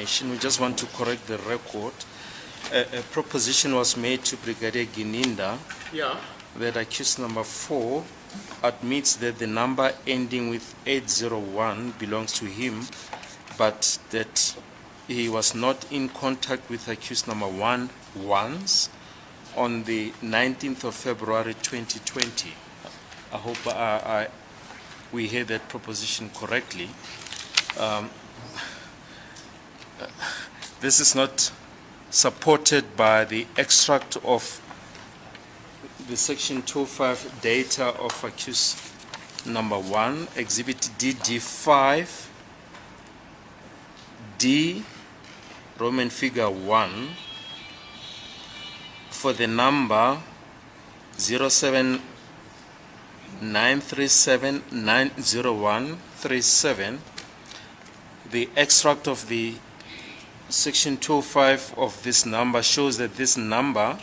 information. We just want to correct the record. A proposition was made to Brigadier Gininda that accused number 4 admits that the number ending with 801 belongs to him, but that he was not in contact with accused number 1 once on the 19th of February 2020. I hope we hear that proposition correctly. This is not supported by the extract of the section 205 data of accused number 1, exhibit DD5, D, Roman figure 1, for the number 07937901337. The extract of the section 205 of this number shows that this number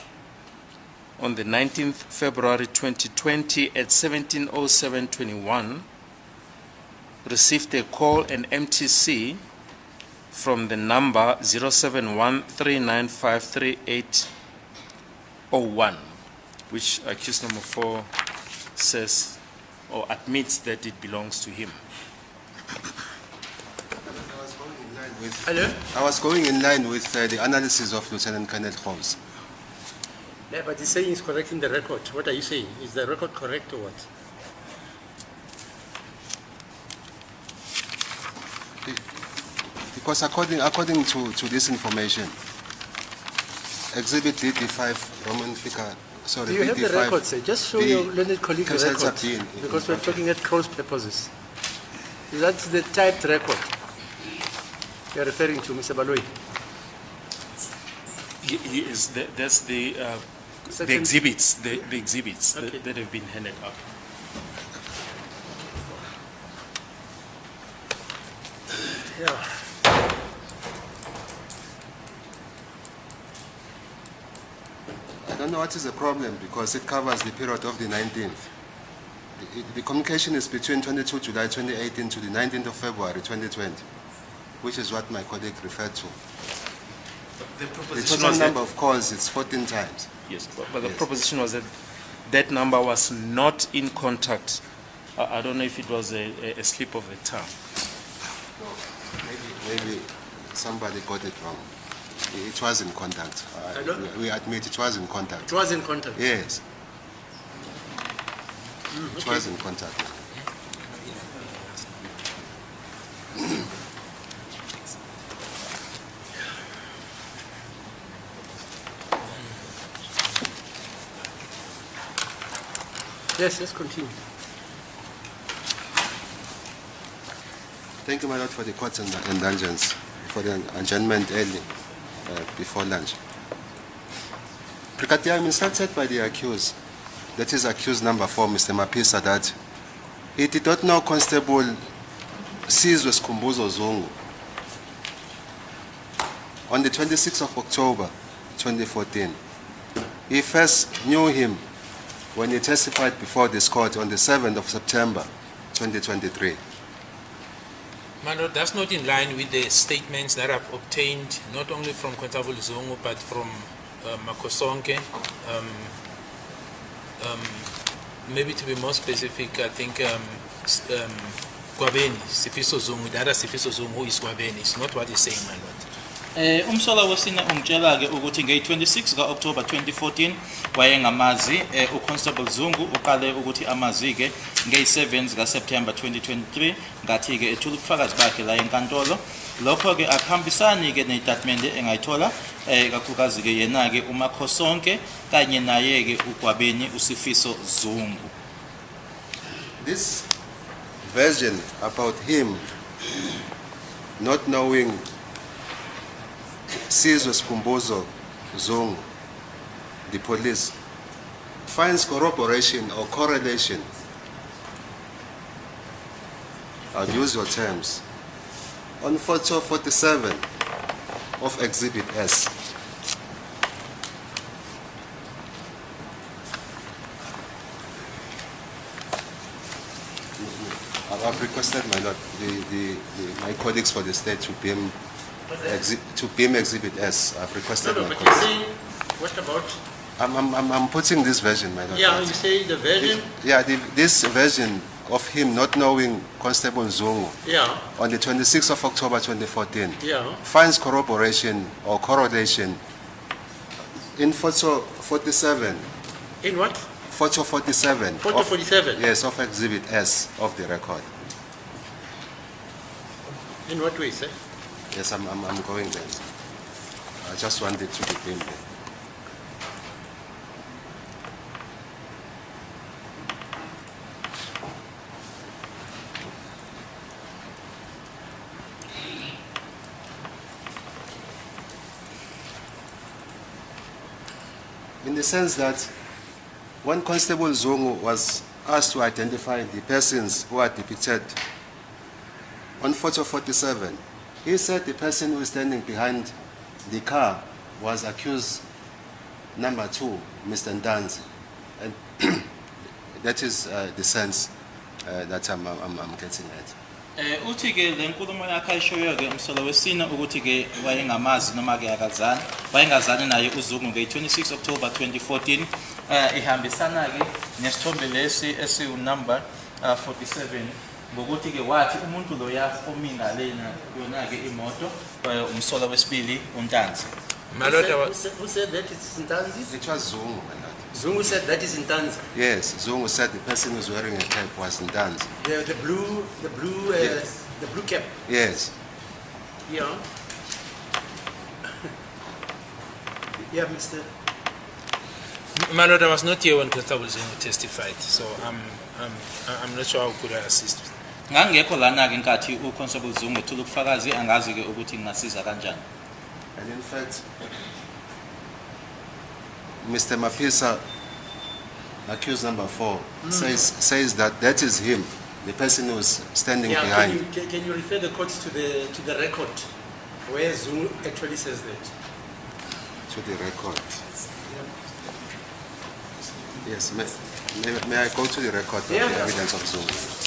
on the 19th February 2020 at 17:07:21 received a call, an MTC, from the number 07139533801, which accused number 4 says or admits that it belongs to him. I was going in line with the analysis of Lieutenant Colonel Holmes. Yeah, but he's saying he's correcting the record. What are you saying? Is the record correct or what? Because according to this information, exhibit DD5, Roman figure, sorry, do you have DD5, the record, sir? Just show your learned colleague the record, because we're talking at cross purposes. That's the typed record you're referring to, Mr. Baloi. That's the exhibits, the exhibits okay, that have been handed up. Yeah. I don't know what is the problem, because it covers the period of the 19th. The communication is between 22 July 2018 to the 19th of February 2020, which is what my colleague referred to. The total number of calls is 14 times. Yes, but the proposition was that that number was not in contact. I don't know if it was a slip of the tongue. No, maybe somebody got it wrong. It was in contact. We admit it was in contact. It was in contact? Yes. It was in contact. Yes, let's continue. Thank you, my lord, for the court's indulgence, for the adjournment early, before lunch. Brigadier, I'm instructed by the accused, that is accused number 4, Mr. Mapisa, that he did not know Constable Sizwe Skhumbuzo Zungu on the 26th of October 2014. He first knew him when he testified before this court on the 7th of September 2023. My lord, that's not in line with the statements that I've obtained, not only from Constable Zungu, but from Makosonke. Maybe to be more specific, I think Gwabeni, Sifiso Zungu, the other Sifiso Zungu who is Gwabeni. It's not what he's saying, my lord. Umsola wesina umtshela ke ukuthi nge-26 ka-October 2014 wayengamazi uConstable Zungu uqale ukuthi amazi ke nge-7 zika-September 2023 ngathi ke ethula ubufakazi bakhe la enkantolo. Lokho ke akuhambisani ke nestatement engayithola kakhulukazi ke yena ke uMakhosonke kanye naye ke uGwabeni uSifiso Zungu. This version about him not knowing Sizwe Skhumbuzo Zungu, the police, finds corroboration or correlation, I'll use your terms, on photo 47 of Exhibit S. I've requested, my lord, my colleagues for the state to beam to beam Exhibit S. I've requested No, my but you're colleagues. saying, what about? I'm putting this version, my lord. Yeah, you say the version? Yeah, this version of him not knowing Constable Zungu Yeah, on the 26th of October 2014 yeah. finds corroboration or correlation in photo 47. In what? Photo 47. Photo 47? Yes, of Exhibit S of the record. In what way, sir? Yes, I'm going there. I just want it to be beamed there. In the sense that when Constable Zungu was asked to identify the persons who are depicted on photo 47, he said the person who is standing behind the car was accused number 2, Mr. Ndanzi. And that is the sense that I'm getting at. Uthi ke le nkulumo yakhe ayishoyo ke umsolo wesine ukuthi ke wayengamazi noma ke akazani wayengazani naye uZungu nge-26 October 2014 ihambisana ke nesithombe lesi esiwu number 47 ngokuthi ke wathi umuntu lo yafomina lena yona ke imoto umsolo wesibili uNtanzi. Who said that it's Ntanzi? It was Zungu, my lord. Zungu said that is Ntanzi. Yes, Zungu said the person who's wearing a cap was Ndanzi. The blue Yes. the blue cap. Yes. Yeah. Yeah, Mr. My lord, I was not here when Constable Zungu testified, so I'm not sure how could I assist. Ngangekho lana ke nkathi uConstable Zungu ethula ubufakazi angazi ke ukuthi ngasiza kanjani. And in fact, Mr. Mapisa, accused number 4, says that is him, the person who's standing Yeah, behind. can you refer the courts to the record where Zungu actually says that? To the record. Yes, may I go to the record of the evidence of Zungu?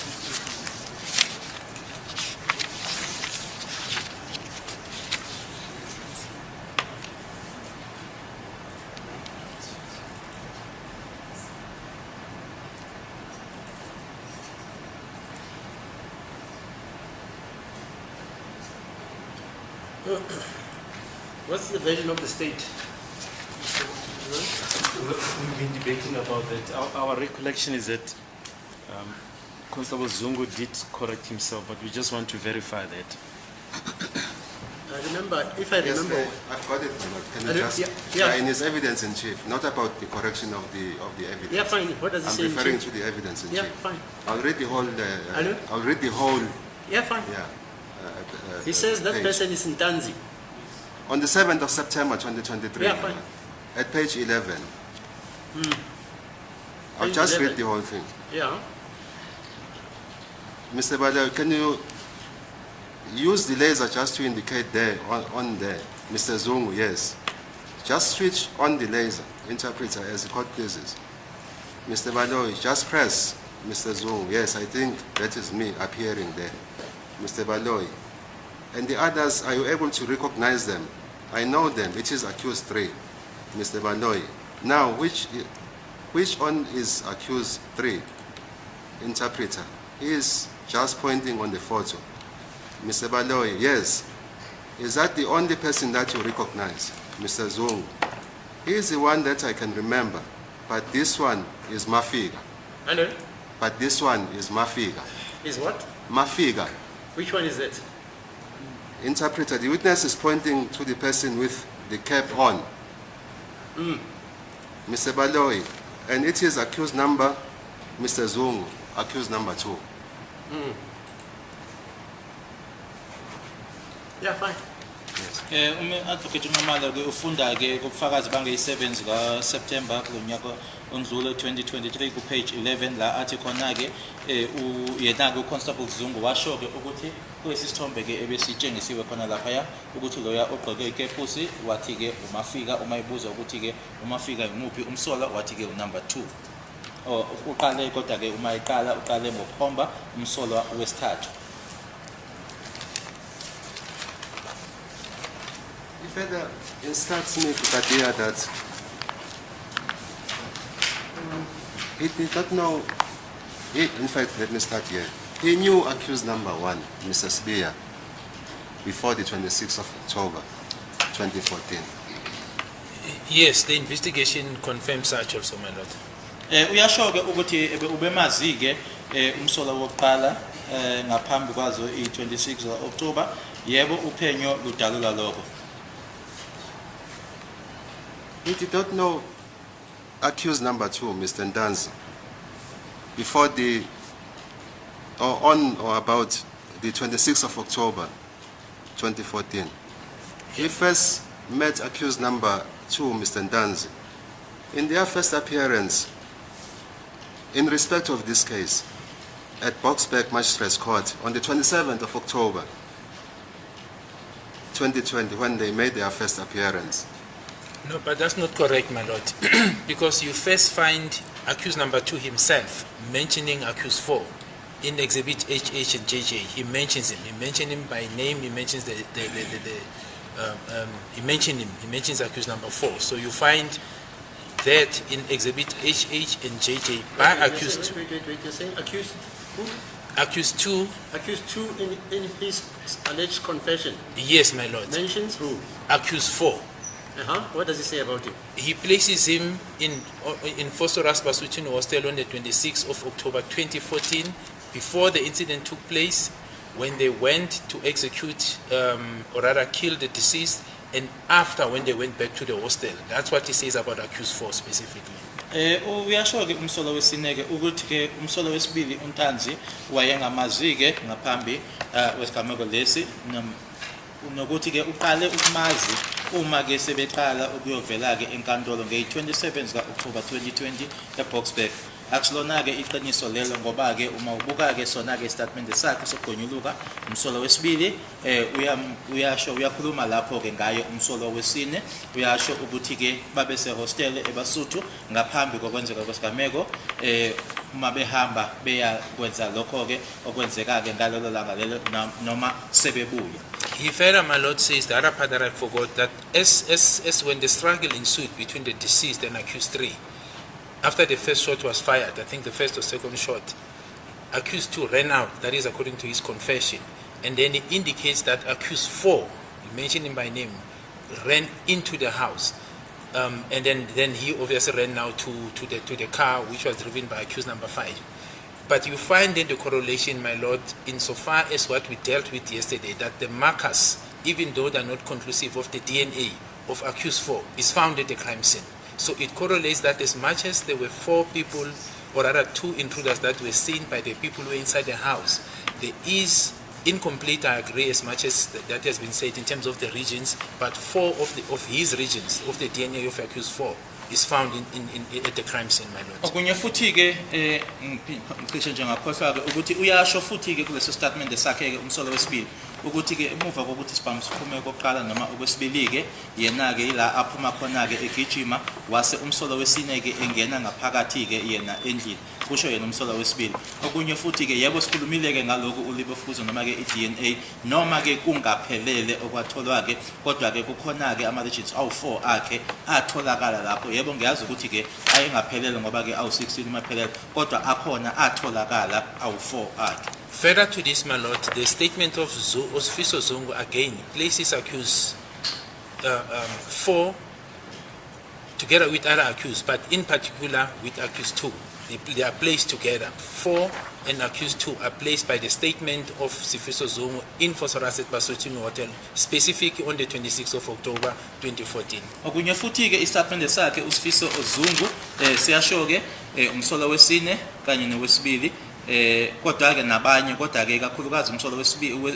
What's the version of the state? We've been debating about that. Our recollection is that Constable Zungu did correct himself, but we just want to verify that. I remember, if I Yes, remember. I've got it, my lord. Can I you don't- just, yeah. in his evidence in chief, not about the correction of the evidence. Yeah, fine. What does it I'm say? in referring chief? to the evidence in Yeah, chief. fine. I'll read the whole. Hello? I'll read the whole. Yeah, fine. Yeah. He says that page. person is Ntanzi. On the 7th of September 2023, Yeah, fine. at page 11. I'll Page just 11. read the whole thing. Yeah. Mr. Bada, can you use the laser just to indicate there, on there? Mr. Zungu, yes. Just switch on the laser, interpreter, as the court pleases. Mr. Baloy, just press. Mr. Zungu, yes, I think that is me appearing there. Mr. Baloy, and the others, are you able to recognize them? I know them, it is accused 3. Mr. Baloy, now which one is accused 3? Interpreter, he is just pointing on the photo. Mr. Baloy, yes. Is that the only person that you recognize? Mr. Zungu, he is the one that I can remember, but this one is Mafiga. Hello? But this one is Mafiga. Is what? Mafiga. Which one is that? Interpreter, the witness is pointing to the person with the cap on. Mr. Baloy, and it is accused number, Mr. Zungu, accused number 2. Yeah, fine. Advocate Nxumalo ke ufunda ke kubufakazi bange-7 zika September kunyaka ondlule 2023 ku page 11 la athi khona ke yena ke uConstable Zungu washo ke ukuthi kuyisithombe ke ebesitshengisiwe khona lapha ukuthi loya ogqoke ikepusi wathi ke uMafika uma ibuza ukuthi ke uMafika yimuphi umsola wathi ke unumber 2. Uqale kodwa ke uma iqala uqale ngokukhomba umsolwa wesithathu. further instructs me, Katia, that he did not know, in fact, let me start here. He knew accused number 1, Mr. Sbia, before the 26th of October, 2014. Yes, the investigation confirms such also, my lord. Uyasho-ke ukuthi ubemazi-ke umsola wokuqala ngaphambi kwazo i-26 October, yebo uphenyo ludalula lokho. He did not know accused number 2, Mr. Ndanzi, before the, or on or about the 26th of October, 2014. He first met accused number 2, Mr. Ndanzi, in their first appearance in respect of this case at Boxback Magistrates Court on the 27th of October, 2020, when they made their first appearance. No, but that's not correct, my lord. Because you first find accused number 2 himself mentioning accused 4 in exhibit HH and JJ. He mentions him. He mentions him by name. He mentions he mentions accused number 4. So you find that in exhibit HH and JJ by accused 2. Wait, you're saying accused who? Accused 2. Accused 2 in his alleged confession. Yes, my lord. Mentions who? Accused 4. What does he say about him? He places him in Phosphorus Basutin Hostel on the 26th of October 2014, before the incident took place, when they went to execute or rather kill the deceased, and after when they went back to the hostel. That's what he says about accused 4 specifically. Uyasho-ke umsola wesine-ke ukuthi-ke umsola wesibili uNtanzi wayengamazi-ke ngaphambi kwesigameko lesi, nokuthi-ke uqale ukumazi uma-ke sebeqala ukuyovela-ke enkantolo ngeyi-27 zika-October 2020 eBoxback. Akusilona-ke iqiniso lelo ngoba-ke uma ubuka-ke sona-ke isitatimende sakhe sokugonyuluka umsolo wesibili uyasho uyakhuluma lapho-ke ngayo umsolo wesine, uyasho ukuthi-ke babe sehostele eBasuthu ngaphambi kokwenzeka kwesigameko uma behamba beya kwenza lokho-ke okwenzeka-ke ngalelo langa lelo noma sebebuya. He further, my lord, says the other part that I forgot, that as when the struggle ensued between the deceased and accused 3, after the first shot was fired, I think the first or second shot, accused 2 ran out, that is according to his confession, and then he indicates that accused 4, he mentioned him by name, ran into the house, and then he obviously ran now to the car which was driven by accused number 5. But you find in the correlation, my lord, insofar as what we dealt with yesterday, that the markers, even though they're not conclusive of the DNA of accused 4, is found at the crime scene. So it correlates that as much as there were 4 people, or rather 2 intruders that were seen by the people who were inside the house, there is incomplete, I agree, as much as that has been said in terms of the regions, but 4 of his regions, of the DNA of accused 4, is found at the crime scene, my lord. Okunye futhi-ke ngicishe njengakhohlwa-ke ukuthi uyasho futhi-ke kuleso statement sakhe-ke umsolo wesibili ukuthi-ke emuva kokuthi sibhamu siphume kokuqala noma okwesibili-ke yena-ke ila aphuma khona-ke egijima, wase umsolo wesine-ke engena ngaphakathi-ke yena endlini, kusho yena umsolo wesibili. Okunye futhi-ke yebo sikhulumile-ke ngalokhu ulibofuzo noma-ke i-DNA noma-ke kungaphelele okwatholwa-ke, kodwa-ke kukhona-ke ama-legends awu-4 akhe atholakala lapho. Yebo ngiyazi ukuthi-ke ayengaphelele ngoba-ke awu-16 maphelele, kodwa akhona atholakala awu-4 akhe. Further to this, my lord, the statement of Officer Zongo again places accused 4 together with other accused, but in particular with accused 2. They are placed together. 4 and accused 2 are placed by the statement of Sifiso Zongo in Phosphorus Basotini Hotel, specific on the 26th of October 2014. Okunye futhi-ke istatement sakhe uSifiso Zungu siyasho-ke umsolo wesine kanye nowesibili, kodwa-ke nabanye, kodwa-ke kakhulukazi umsolo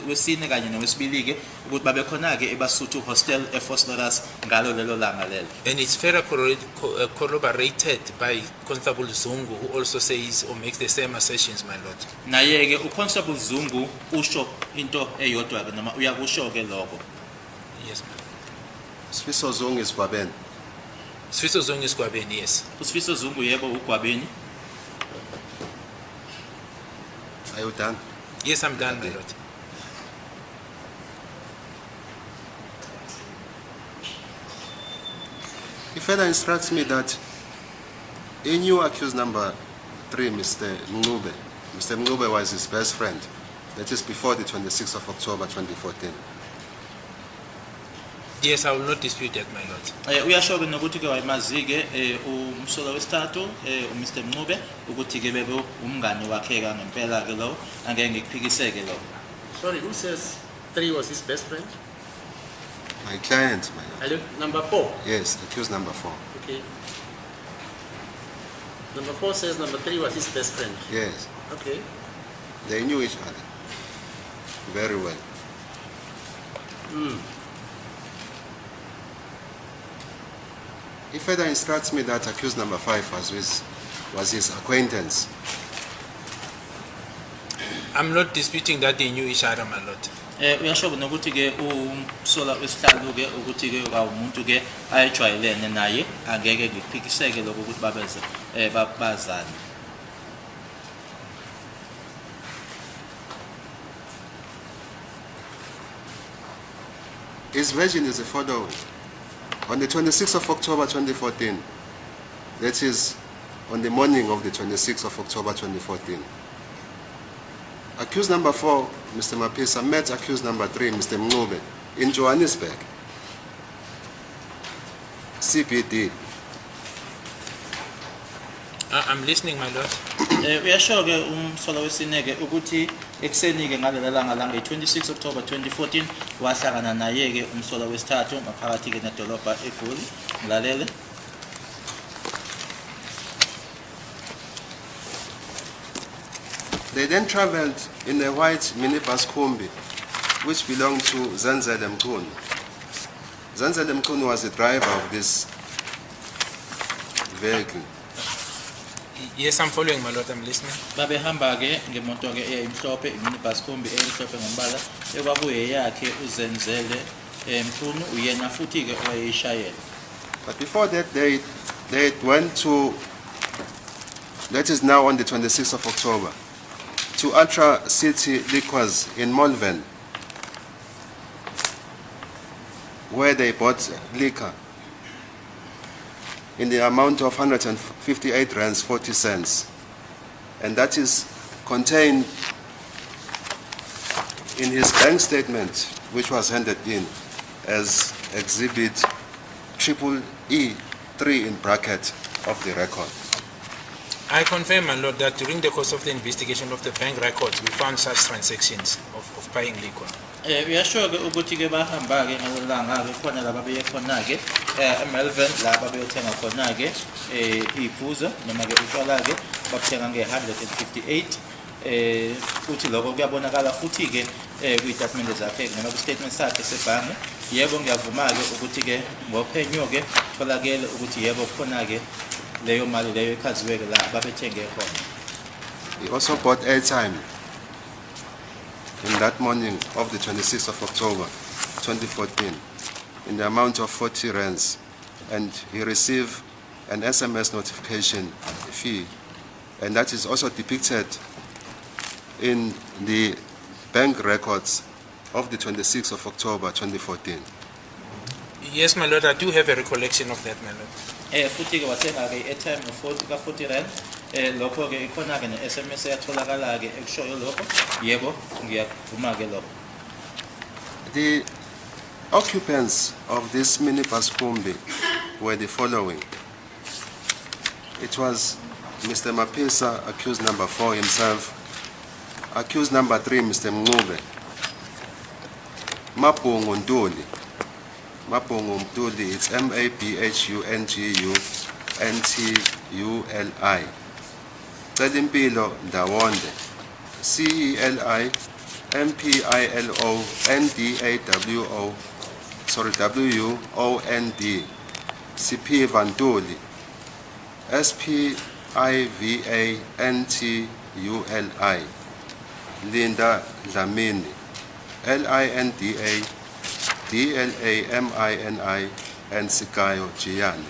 wesine kanye nowesibili-ke ukuthi babekhona-ke eBasuthu Hostel ePhosphorus ngalo lelo langa lelo. And it's further corroborated by Constable Zungu, who also says or makes the same assertions, my lord. Naye-ke uConstable Zungu usho into eyodwa-ke noma uyakusho-ke lokho. Yes, ma'am. Sifiso Zungu is Gwabeni. Sifiso Zongo is Gwabeni, yes. uSifiso Zungu yebo uGwabeni. Are you done? Yes, I'm done, my lord. He further instructs me that he knew accused number 3, Mr. Mngube. Mr. Mngube was his best friend. That is before the 26th of October 2014. Yes, I will not dispute that, my lord. Uyasho ke nokuthi ke wayimazi-ke umsola wesithathu uMr Mncube ukuthi ke bebe umngane wakhe ngempela ke lo angeke ngikuphikiseke lo. Sorry, who says 3 was his best friend? My client, my lord. Number 4. Yes, accused number 4. Okay. Number 4 says number 3 was his best friend. Yes. Okay. They knew each other very well. He further instructs me that accused number 5 was his acquaintance. I'm not disputing that they knew each other, my lord. Uyasho ke nokuthi ke umsola wesithathu ke ukuthi ke umuntu ke ayejwayelene naye angeke ngikuphikiseke lokho ukuthi babeze bazane. His version is the following. On the 26th of October 2014, that is on the morning of the 26th of October 2014, accused number 4, Mr. Mapisa, met accused number 3, Mr. Mngube, in Johannesburg, CBD. I'm listening, my lord. Uyasho ke umsola wesine ke ukuthi ekseni ke ngalelo langa langa 26 October 2014 wahlangana naye ke umsola wesithathu maphakathi ke nedolobha eGoli. Ngilalele. They then traveled in a white minibus Kombi, which belonged to Senzo Mkhunu. Senzo Mkhunu was the driver of this vehicle. Yes, I'm following, my lord. I'm listening. Babehamba ke ngemoto ke eyimhlophe iminibus Kombi eyimhlophe ngombala ekwakuye yakhe uZenzele Mkhunu uyena futhi ke wayeshayela. But before that, they went to, that is now on the 26th of October, to Ultra City Liquors in Malvern, where they bought liquor in the amount of 158 rands 40 cents, and that is contained in his bank statement, which was handed in as exhibit EE3 in bracket of the record. I confirm, my lord, that during the course of the investigation of the bank records, we found such transactions of buying liquor. Uyasho ke ukuthi ke bahamba ke ngalanga ke khona laba beye khona ke eMelvin laba beyothenga khona ke iphuzo noma ke utshwala ke bakuthenga nge158 futhi lokho kuyabonakala futhi ke kuyitatimende zakhe noma ku-statement sakhe sebhange. Yebo ngiyavuma ke ukuthi ke ngophenyo ke tholakele ukuthi yebo khona ke leyo mali leyo ikhaziwe ke la babethenge khona. He also bought airtime in that morning of the 26th of October 2014 in the amount of 40 rands, and he received an SMS notification fee, and that is also depicted in the bank records of the 26th of October 2014. Yes, my lord, I do have a recollection of that, my lord. Futhi ke wathenga ke airtime of 40 rand lokho ke ikhona ke ne-SMS eyatholakala ke ekushoyo lokho. Yebo ngiyavuma ke lokho. The occupants of this minibus Kombi were the following. It was Mr. Mapisa, accused number 4 himself, accused number 3, Mr. Mngube, Mabhungu Ntuli, it's MABHUNGUNTUNTULI, Celimpilo Ndawonde, CELI MPILO NDAWO, WOND, Siphiva Ntuli, SPIVA NTULI, Linda Dlamini, LINDA DLAMINI, and Sikayo Giani,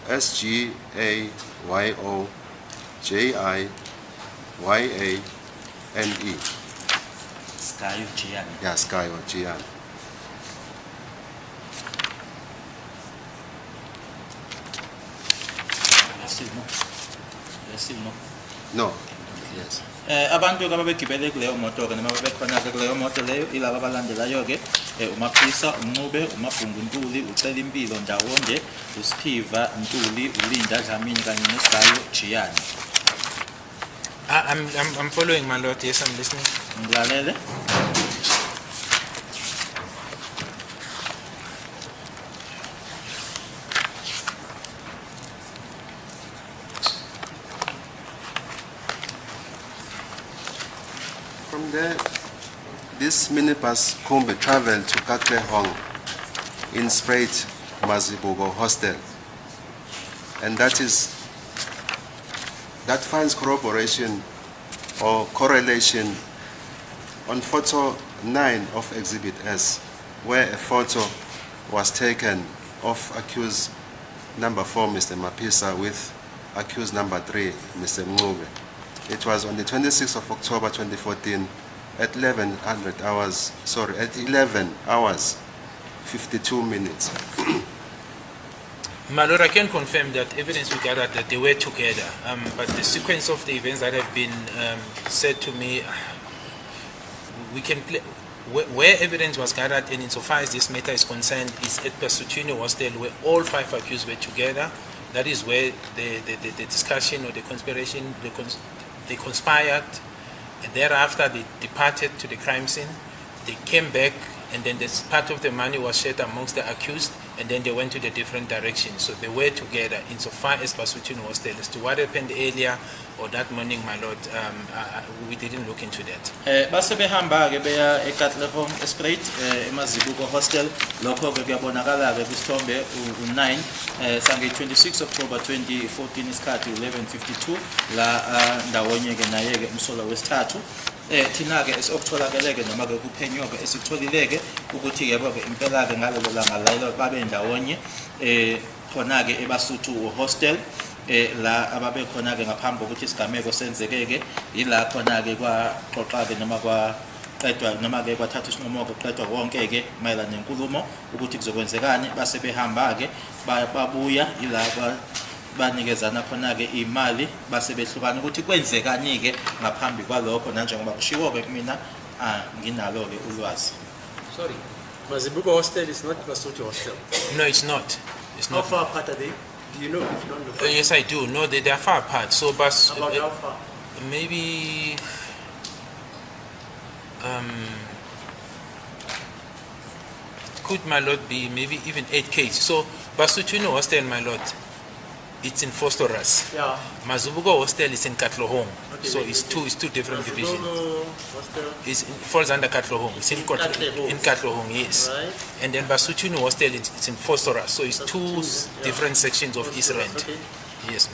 SGAYO JIYANE. Skayo Giani. Yeah, Sikayo Giani. Simo. No. Yes. Abantu ababegibele kuleyo moto ke noma bekhona ke kuleyo moto leyo ilaba abalandelayo ke uMaphisa, uNcube, uMabhunguntuli, uCela Impilo Ndawonde, uSiphiva Ntuli, uLinda Dlamini kanye noSigayo Jiyane. I'm following, my lord. Yes, I'm listening. Ngilalele. From there, this minibus Kumbe traveled to Katlehong in Spruit Mazibuko Hostel. And that finds corroboration or correlation on photo 9 of Exhibit S, where a photo was taken of accused number 4, Mr. Maphisa, with accused number 3, Mr. Nxumalo. It was on the 26th of October 2014 at 11 hours 52 minutes. My lord, I can confirm that evidence we gathered that they were together, but the sequence of the events that have been said to me, we can play, where evidence was gathered, and insofar as this matter is concerned, is at Pasutino Hostel, where all 5 accused were together. That is where the discussion or the conspiration, they conspired, and thereafter they departed to the crime scene. They came back, and then this part of the money was shared amongst the accused, and then they went to the different directions. So they were together insofar as Basutino Hostel. As to what happened earlier or that morning, my lord, we didn't look into that. Base behamba ke beya eKatlehong Esprit eMazibuko Hostel lokho ke kuyabonakala ke kwisithombe u9 sange 26 October 2014 isikhathi 11:52 la ndawonye ke naye ke umsola wesithathu. Thina ke esokutholakele ke noma ke kuphenywa ke esitholileke ukuthi yebo ke impela ke ngalelo langa layilo babe ndawonye khona ke eBasuthu hostel la ababe khona ke ngaphambi kokuthi isigameko senzekeke ila khona ke kwaqoqa ke noma kwaqedwa noma ke kwathatha isinqumo koqedwa konke ke mayelana nenkulumo ukuthi kuzokwenzekani base behamba ke babuya ila banikezana khona ke imali base behlukana ukuthi kwenzekani ke ngaphambi kwalokho nanjengoba kushiwo ke kumina nginalo ke ulwazi. Sorry, Mazibuko Hostel is not Basuthu Hostel. No, it's not. It's How not. far apart are they? Do you know? If you don't know. Yes, I do. No, they are far apart. So, but About how far? maybe could my lord be maybe even 8 km. So Basutino Hostel, my lord, it's in Fostoras. Yeah. Mazibuko Hostel is in Katlehong. Okay, So wait, it's two different divisions. Mazibuko Hostel. It falls under Katlehong. It's in Katlehong. In Katlehong, yes. Right. And then Basutino Hostel, it's in Fostoras. So it's two yeah. different sections of East Rand. Okay. Yes.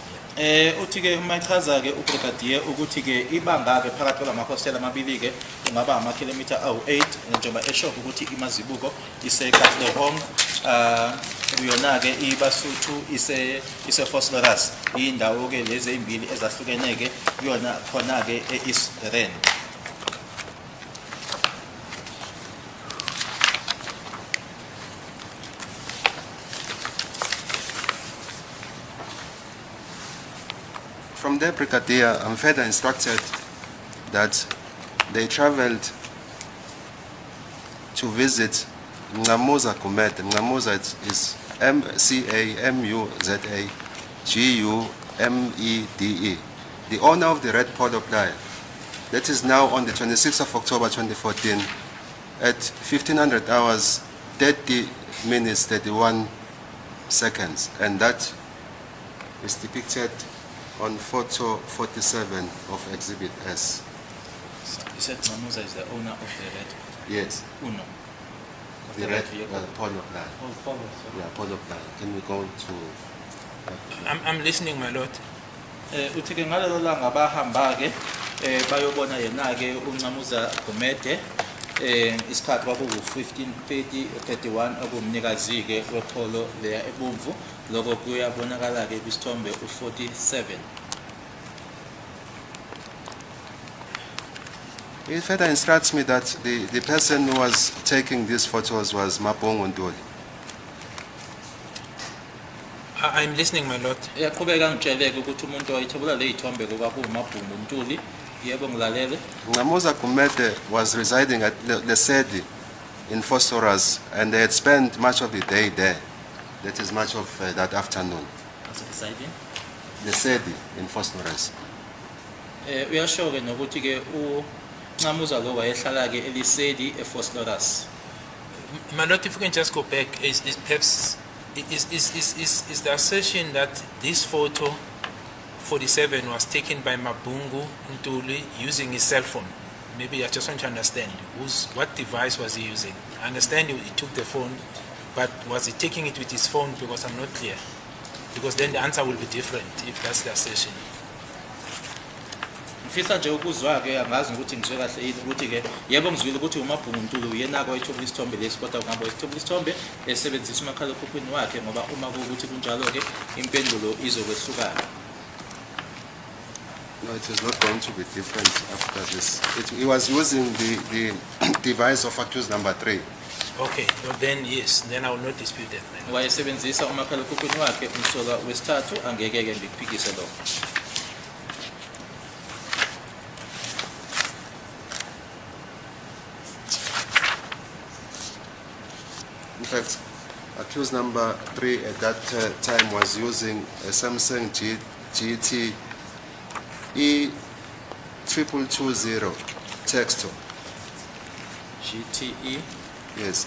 Uthi ke umachaza ke ubrigadier ukuthi ke ibanga ke phakathi kwala mahostel amabili ke kungaba amakilometer awu8 njengoba esho ukuthi iMazibuko ise Katlehong uyona ke iBasuthu ise Fostoras indawo ke lezi ezimbili ezahlukene ke yona khona ke eEast Rand. From there, Brigadier, I'm further instructed that they traveled to visit Mngamuza Gumede. Mngamuza is Mcamuza-Gumede, the owner of the Red Polo Playa. That is now on the 26th of October 2014 at 1500 hours, 30 minutes, 31 seconds. And that is depicted on photo 47 of Exhibit S. You said Mamuza is the owner of the red Yes, Uno. the Red Polo Playa. Oh, Polo, sorry. Yeah, Polo Playa. Can we go to... I'm listening, my lord. Uthi ke ngalelo langa bahamba ke bayobona yena ke uNxamuza Gumede isikhathi kwaku15:30-31 okumnikazi ke wepholo leya ebomvu lokho kuyabonakala ke kwisithombe u47. He further instructs me that the person who was taking these photos was Mabongontuli. I'm listening, my lord. Uyaqhubeka ngitsheleke ukuthi umuntu owayithobula le ithombe kukaMabhungu Ntuli. Yebo ngilalele. Ngamuza Gumede was residing at Lesedi in Phosphorus, and they had spent much of the day there. That is much of that afternoon. Asedeciding. Lesedi in Phosphorus. Uyasho ke nokuthi ke uNxamuza lo wayehlala ke eLesedi ePhosphorus. My lord, if you can just go back, is perhaps is the assertion that this photo 47 was taken by Mabhungu Ntuli using his cell phone? Maybe I just want to understand what device was he using? I understand he took the phone, but was he taking it with his phone? Because I'm not clear. Because then the answer will be different if that's the assertion. Ngifisa nje ukuzwa ke angazi ukuthi ngizwe kahle yini ukuthi ke yebo ngizwile ukuthi uMabhungu Ntuli uyena kwayithobula isithombe lesi kodwa ungaba isithobula isithombe esebenzisa umakhalekhukhwini wakhe ngoba uma kuukuthi kunjalo ke impendulo izokwehlukana. No, it is not going to be different after this. He was using the device of accused number 3. Okay, well then yes, then I will not dispute that. Wayesebenzisa umakhalekhukhwini wakhe umsoka wesithathu angeke ke ngikuphikise lo. In fact, accused number 3 at that time was using a Samsung GT E2220 Texto. GTE. Yes,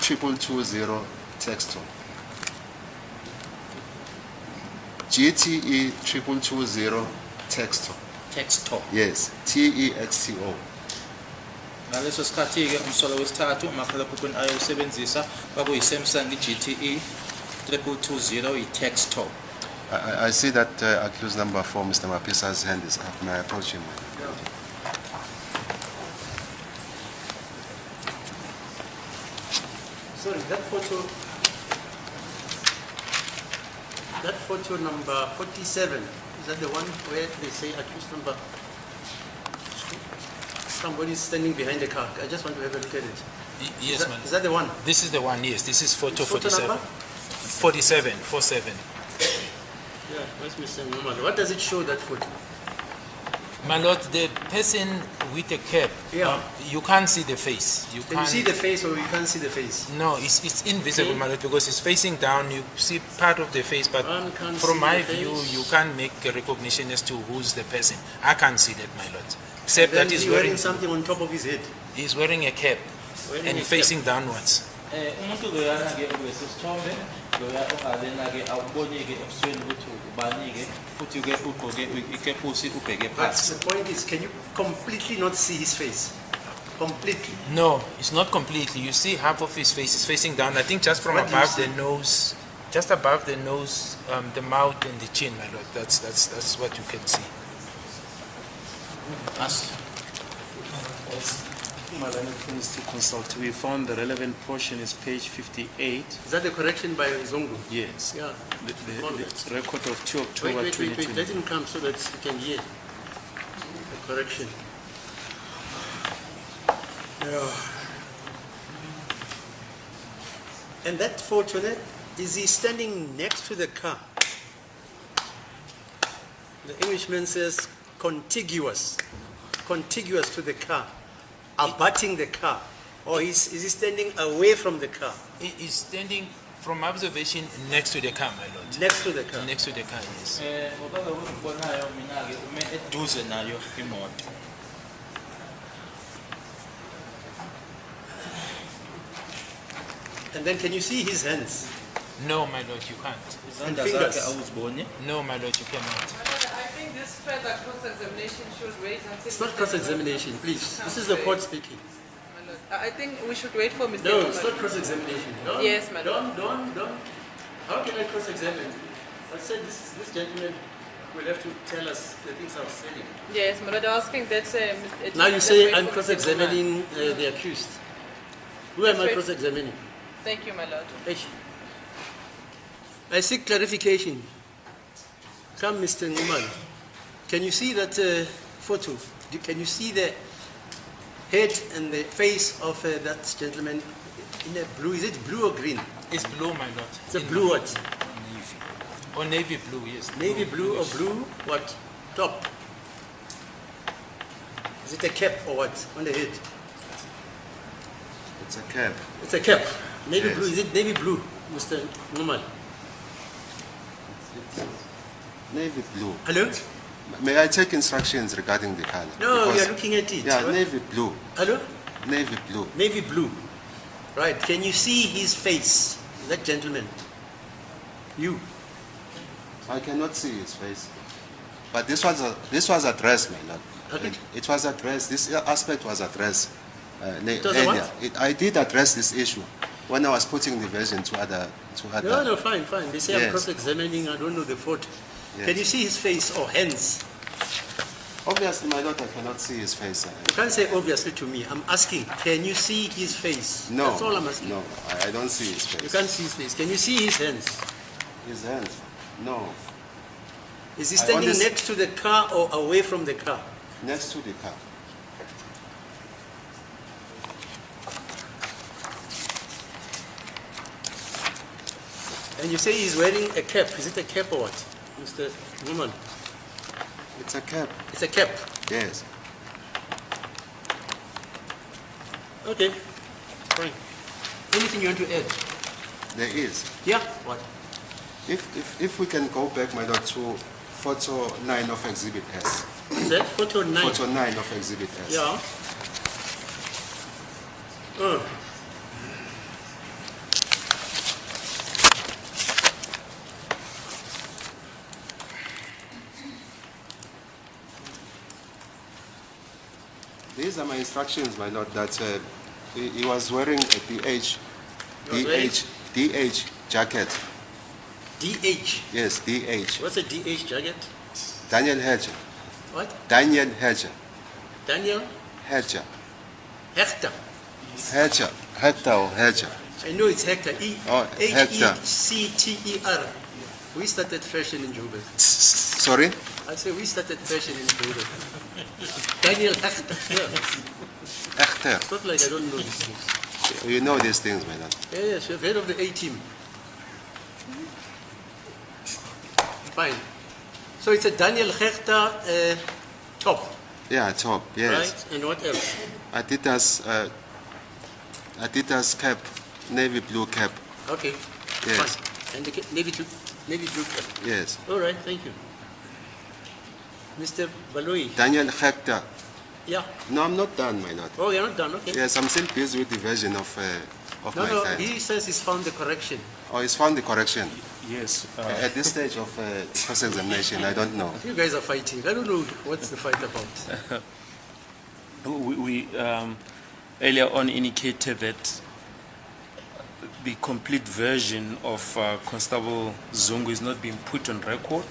2220 Texto. GTE 2220 Texto. Texto. Yes, TEXTO. Ngaleso sikhathi ke umsola wesithathu umakhalekhukhwini ayosebenzisa kwakuyi Samsung GTE 2220 i-Texto. I see that accused number 4, Mr. Mapisa's hand is up. May I approach him? Sorry, that photo number 47, is that the one where they say accused number? Somebody's standing behind the car. I just want to have a look at it. Yes, Is that the one? This is the one, yes. This is photo Photo 47. number? 47. Yeah, where's Mr. Nxumalo? What does it show, that photo? My lord, the person with the cap, Yeah. you can't see the face. Can you see the face or you can't see the face? No, it's invisible, Okay. my lord, because it's facing down. You see part of the face, but One can't from see my the view, face. you can't make a recognition as to who's the person. I can't see that, my lord. Except Then that he's wearing something on top of his head. he's wearing a cap Wearing and a cap. facing downwards. Umuntu loyana ke kulesisithombe loya ongalena ke awuboni ke ebusweni ukuthi ubani ke futhi ke ugqoke ikepusi ubheke But phansi. the point is, can you completely not see his face? Completely. No, it's not completely. You see half of his face is facing down. I think just from What do you above see? the nose, just above the nose, the mouth and the chin, my lord. That's what you can see. Please to consult. We found the relevant portion is page 58. Is that the correction by Zongo? Yes. Yeah. The record of 2 October Wait. 2020. Let him come so that you can hear the correction. Yeah. And that photo, is he standing next to the car? The Englishman says contiguous to the car, abutting the car. Or is he standing away from the car? He is standing from observation next to the car, my lord. Next to the car. Next to the car, yes. Ngoba ngikubonayo mina ke ume eduze nayo imoto. And then can you see his hands? No, my lord, you can't. Izandla fingers. zakhe awuziboni. No, my lord, you cannot. I think this further cross-examination should wait until... It's not cross-examination, please. This is the court speaking. My lord. I think we should wait for Mr. No, Nxumalo. it's not cross-examination. Yes, madam. Don't. How can I cross-examine? I said this gentleman will have to tell us the things I was saying. Yes, my lord, I was asking that... Now you say I'm cross-examining the accused. Who am I Wait. cross-examining? Thank you, my lord. I seek clarification. Come, Mr. Nxumalo. Can you see that photo? Can you see the head and the face of that gentleman in a blue? Is it blue or green? It's blue, my lord. It's a blue what? Navy. Or navy blue, yes. Navy blue or blue, what? Top. Is it a cap or what? On the head? It's a cap. It's a cap. Navy Yes. blue. Is it navy blue, Mr. Nxumalo? Navy blue. Hello? May I take instructions regarding the color? No, we Because- are looking at it. Yeah, What? navy blue. Hello? Navy blue. Navy blue. Right. Can you see his face? That gentleman. You. I cannot see his face. But this was addressed, my lord. Okay. It was addressed. This aspect was addressed was a earlier. what? I did address this issue when I was putting the version to other. No, fine. They say I'm Yes. cross-examining. I don't know the photo. Yes. Can you see his face or hands? Obviously, my lord, I cannot see his face. You can't say obviously to me. I'm asking, can you see his face? No. That's all I'm asking. No, I don't see his You face. can't see his face. Can you see his hands? His hands. No. Is he I standing only s- next to the car or away from the car? Next to the car. And you say he's wearing a cap. Is it a cap or what, Mr. Nxumalo? It's a cap. It's a cap. Yes. Okay. Fine. Anything you want to add? There is. Yeah. What? If we can go back, my lord, to photo 9 of Exhibit S. Is that photo 9? Photo 9 of Exhibit S. Yeah. These are my instructions, my lord, that he was wearing a DH jacket. DH. Yes, DH. What's a DH jacket? Daniel Hedger. What? Daniel Hedger. Daniel Hedger. Hector. Hedger. Hector or Hedger. I know it's Hector. Oh, Hector. Hector. We started fashion in Joburg. Sorry? I say we started fashion in Joburg. Daniel Hector. Yeah. Hector. It's not like I don't know these things. You know these things, my lord. Yes, you're head of the A team. Fine. So it's a Daniel Hector top, Yeah, top. Yes. right? And what else? Adidas cap, navy blue cap. Okay. Yes. Fine. And the navy blue cap. Yes. All right, thank you. Mr. Baloi. Daniel Hector. Yeah. No, I'm not done, my lord. Oh, you're not done, okay. Yes, I'm still busy with the version of No, my no, client. he says he's found the correction. Oh, he's found the correction. Yes. At this stage of cross-examination, I don't know. You guys are fighting. I don't know what's the fight about. We earlier on indicated that the complete version of Constable Zungu is not being put on record,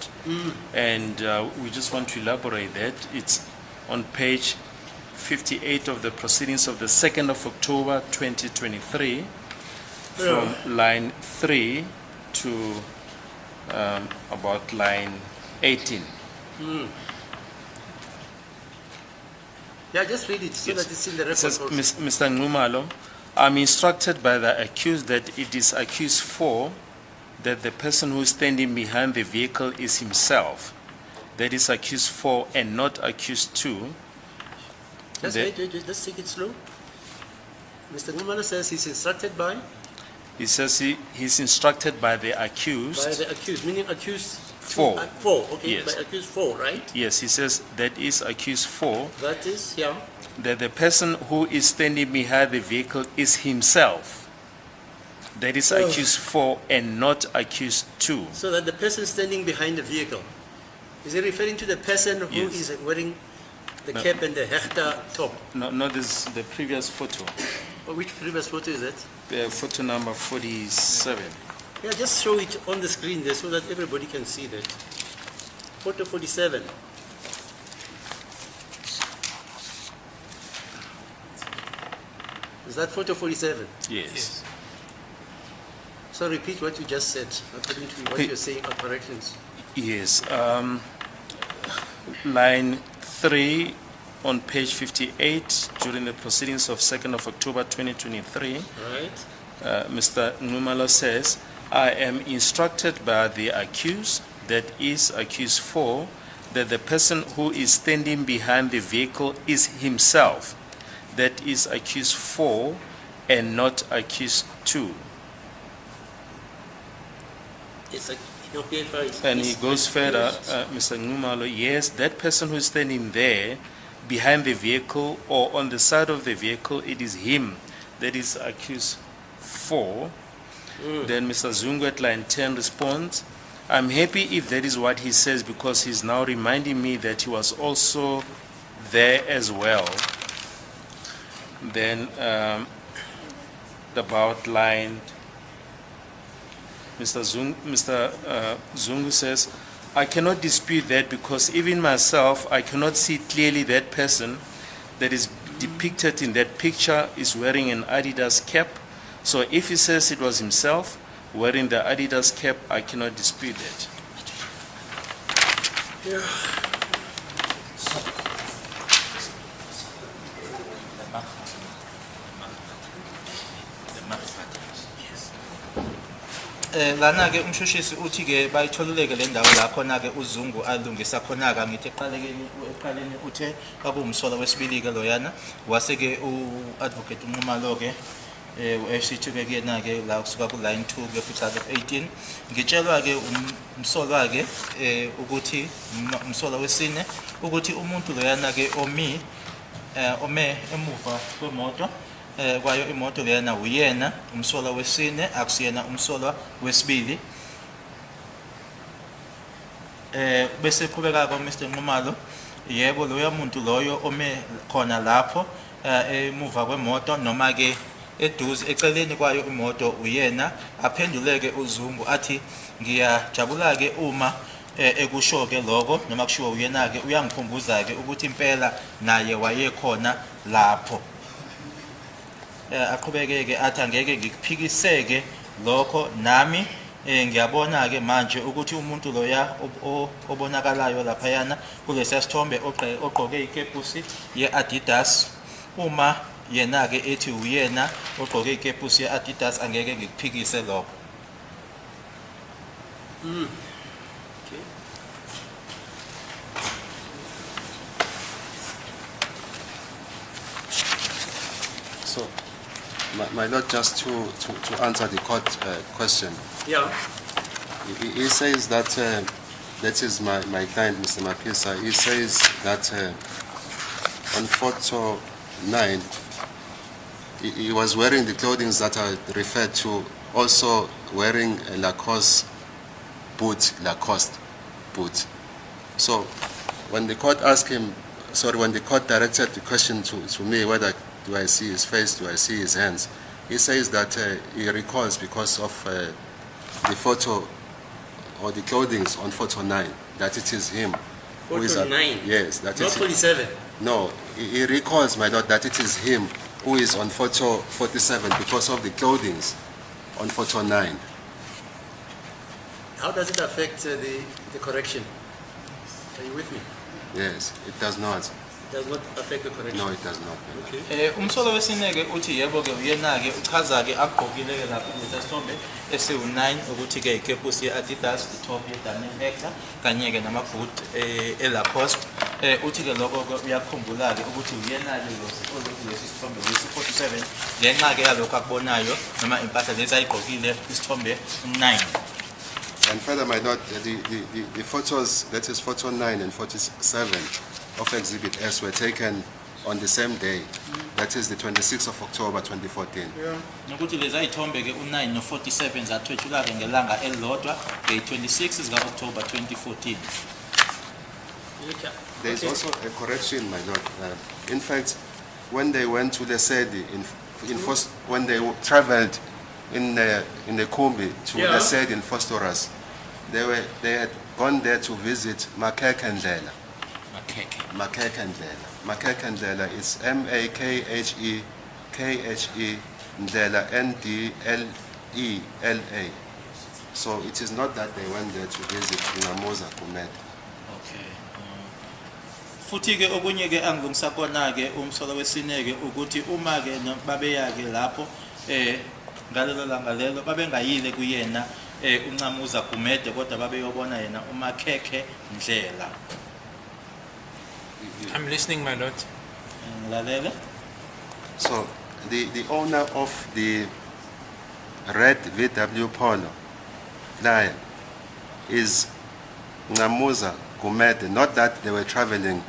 and we just want to elaborate that. It's on page 58 of the proceedings of the 2nd of October 2023, from line 3 to about line 18. Yeah, just read it so that it's in the It record says, also. Mr. Nxumalo, I'm instructed by the accused that it is accused 4 that the person who is standing behind the vehicle is himself. That is accused 4 and not accused 2. Just the- wait, let's take it slow. Mr. Nxumalo says he's instructed by He says he's instructed by the accused. the accused, meaning accused 4. 4, okay, Yes. by accused 4, right? Yes, he says that is accused 4 That is, yeah. that the person who is standing behind the vehicle is himself. That is Oh. accused 4 and not accused 2. So that the person standing behind the vehicle, is he referring to the person who Yes. is wearing the No. cap and the Hector top? No, this is the previous photo. Or which previous photo is that? Photo number 47. Yeah, just show it on the screen there so that everybody can see that. Photo 47. Is that photo 47? Yes. So repeat what you just said, according to what Okay. you're saying are corrections. Yes. Line 3 on page 58 during the proceedings of 2nd of October 2023, Right? Mr. Nxumalo says, I am instructed by the accused, that is accused 4, that the person who is standing behind the vehicle is himself, that is accused 4, and not accused 2. It's like, okay, fine. And he goes further, Mr. Nxumalo, yes, that person who is standing there behind the vehicle or on the side of the vehicle, it is him that is accused 4. Then Mr. Zungu at line 10 responds, I'm happy if that is what he says, because he's now reminding me that he was also there as well. Then about line, Mr. Zungu says, I cannot dispute that, because even myself, I cannot see clearly that person that is depicted in that picture is wearing an Adidas cap. So if he says it was himself wearing the Adidas cap, I cannot dispute that. Lana ke umshushisi uthi ke bayitholuleke le ndawo la khona ke uZungu alungisa khona ka ngithi eqaleni uthe babumsola wesibili ke loyana wase ke uadvocate Nxumalo ke uFC2 ke kuyena ke la kusuka ku line 2 ke 2018 ngitshelwa ke umsolwa ke ukuthi umsola wesine ukuthi umuntu loyana ke ome emuva kwemoto kwayo imoto lena uyena umsolwa wesine akusiyena umsolwa wesibili bese qhubeka ko Mr Nxumalo yebo loya muntu loyo ome khona lapho emuva kwemoto noma ke eduze eceleni kwayo imoto uyena aphenduleke uZungu athi ngiyajabula ke uma ekusho ke lokho noma kushiwo uyena ke uyangikhumbuza ke ukuthi impela naye wayekhona lapho aqhubeke ke athi angeke ngikuphikiseke lokho nami ngiyabona ke manje ukuthi umuntu loya obonakalayo lapha yana kulesi sithombe ogqoke ikepusi yeAdidas uma yena ke ethi uyena ogqoke ikepusi yeAdidas angeke ngikuphikise lokho. So, my Lord, just to answer the court question. Yeah. He says that, that is my client, Mr. Mapisa, he says that on photo 9, he was wearing the clothing that are referred to, also wearing a Lacoste boot. So, when the court asked him, when the court directed the question to me, whether do I see his face, do I see his hands, he says that he recalls because of the photo or the clothing on photo 9, that it is him. Photo 9? Yes. That not is 47? No, he recalls, my Lord, that it is him who is on photo 47 because of the clothing on photo 9. How does it affect the correction? Are you with me? Yes, it does not. It does not affect the correction? No, it does not. Okay. Umsolo wesine ke uthi yebo ke uyena ke uchaza ke agqokile ke lapha lesithombe esi9 ukuthi ke ikepusi yeAdidas, top yeDaniel Hector kanye ke namaboot eLacoste uthi ke lokho ke uyakhumbula ke ukuthi uyena ke lesi sithombe lesi47 ngenxa ke yalokho akubonayo noma impahla lesi ayigqokile isithombe 9. And further, my Lord, the photos, that is photo 9 and 47 of Exhibit S, were taken on the same day. That is the 26th of October 2014. Nokuthi lezi ayithombe ke u9 no47 zathwetshula ke ngelanga elilodwa nge26 zika October 2014. There is also a correction, my Lord. In fact, when they went to Lesedi, when they traveled in the Kumbi to Lesedi in Fostoras, they had gone there to visit Makekendlela. Makekendlela is Makhehela, Ndlela, Ndlela. So it is not that they went there to visit Namoza Kumet. Okay. Futhi ke okunye ke angilungisa kona ke umsolo wesine ke ukuthi uma ke babeya ke lapho ngalelo langa lelo babengayile kuyena uNxamuza Gumede kodwa babeyobona yena uMakhekhe Ndlela. I'm listening, my lord. Ngilalele. So the owner of the red VW Polo Lion is Nxamuza Gumede. Not that they were traveling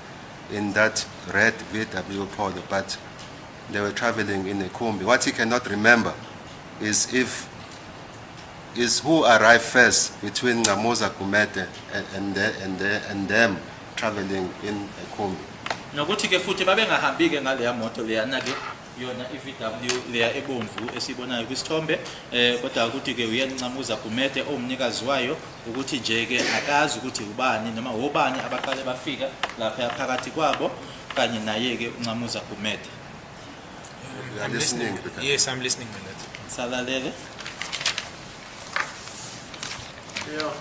in that red VW Polo, but they were traveling in a Kumbi. What he cannot remember is who arrived first between Nxamuza Gumede and them traveling in a Kumbi. Nokuthi ke futhi babengahambi ke ngale moto leyana ke yona iVW leya ebomvu esibonayo kwisithombe kodwa ukuthi ke uyena Nxamuza Gumede omnikazi wayo ukuthi nje ke akazi ukuthi ubani noma obani abaqale bafika lapha phakathi kwabo kanye naye ke uNxamuza Gumede. I'm listening. Yes, I'm listening, my lord. Salalele. Yeah.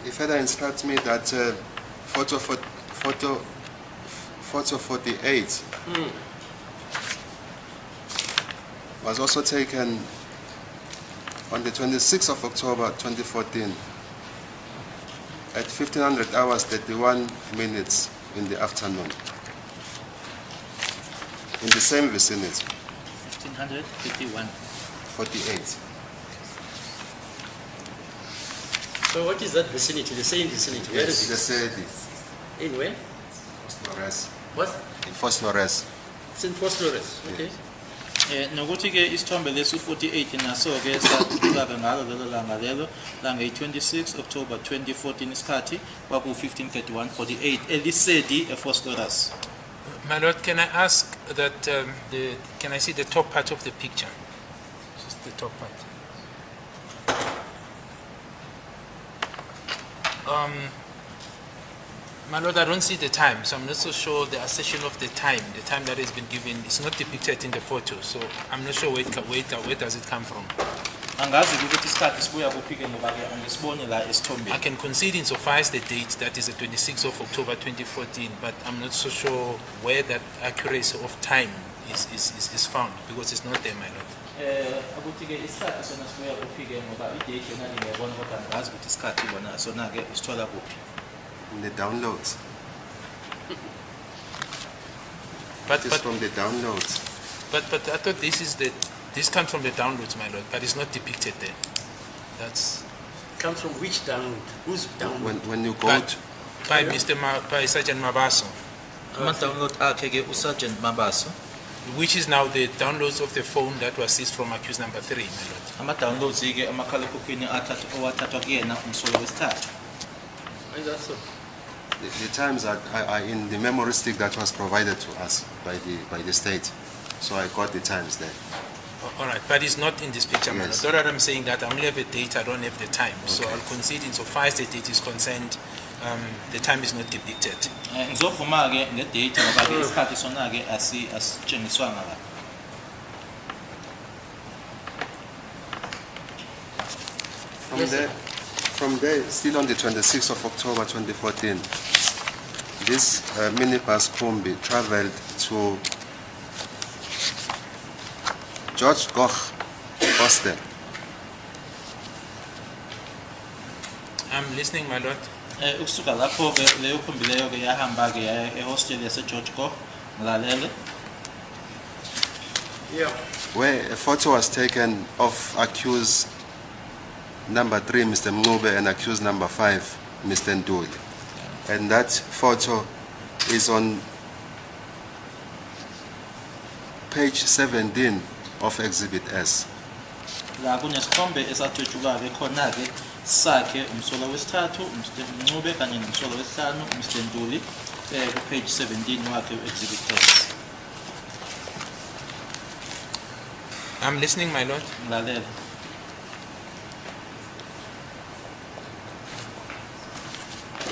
He further instructs me that photo 48 was also taken on the 26th of October 2014 at 1500 hours 31 minutes in the afternoon in the same vicinity. 1551. 48. So what is that vicinity? The same vicinity. Where Yes, is they it? said In where? Flores. What? In Flores. It's in Fort Flores. Okay. Nokuthi ke isithombe lesu 48 naso ke sathula ngalo lelo langa lelo langa 26 October 2014 isikhathi kwaku 1531:48 elisedi ePhosphorus. My lord, can I ask that can I see the top part of the picture? Just the top part. My lord, I don't see the time, so I'm not so sure the assertion of the time that has been given is not depicted in the photo, so I'm not sure where does it come from. Angazi ukuthi isikhathi sibuya kuphi ke ngoba ke angisiboni la esithombeni. I can concede in suffice the date that is the 26th of October 2014, but I'm not so sure where that accuracy of time is found because it's not there, my lord. Ukuthi ke isikhathi sona sibuya kuphi ke ngoba i-date yona ngiyabona kodwa angazi ukuthi isikhathi bona sona ke usithola kuphi. In the downloads. But It is from the downloads. But I thought this comes from the downloads, my lord, but it's not depicted there. That's Comes from which download? Whose download? When you go by, to, by Sergeant Mabaso, Ama-download akhe ke uSergeant Mabaso. which is now the downloads of the phone that was seized from accused number 3, my lord. Ama-downloads ke amakhalekhukhwini owathathwa kuyena umsolo wesithathu. Why is that so? the times are in the memory stick that was provided to us by the state. So I got the times there. All right, but it's not in this picture, my Yes. lord. All right, I'm saying that I only have a date, I don't have the time. So I'll concede in so far as the date is concerned, the time is not depicted. Ngizovuma ke ngedate ngoba ke isikhathi sona ke asitshengiswanga la. From Yes, there, from there, still on the 26th of October 2014, this minibus Kumbi traveled to George Koch Hostel. I'm listening, my lord. Ukusuka lapho ke leyo khumbi leyo ke yahamba ke yaya ehostel yase George Koch ngilalele. Yeah. Where a photo was taken of accused number 3, Mr. Mncube, and accused number 5, Mr. Nduli. And that photo is on page 17 of Exhibit S. La kunesithombe esathutshuka ke khona ke sakhe umsolo wesithathu Mr. Mncube kanye nomsolo wesihlanu Mr. Nduli ku page 17 wakhe exhibit S. I'm listening, my lord. Ngilalele.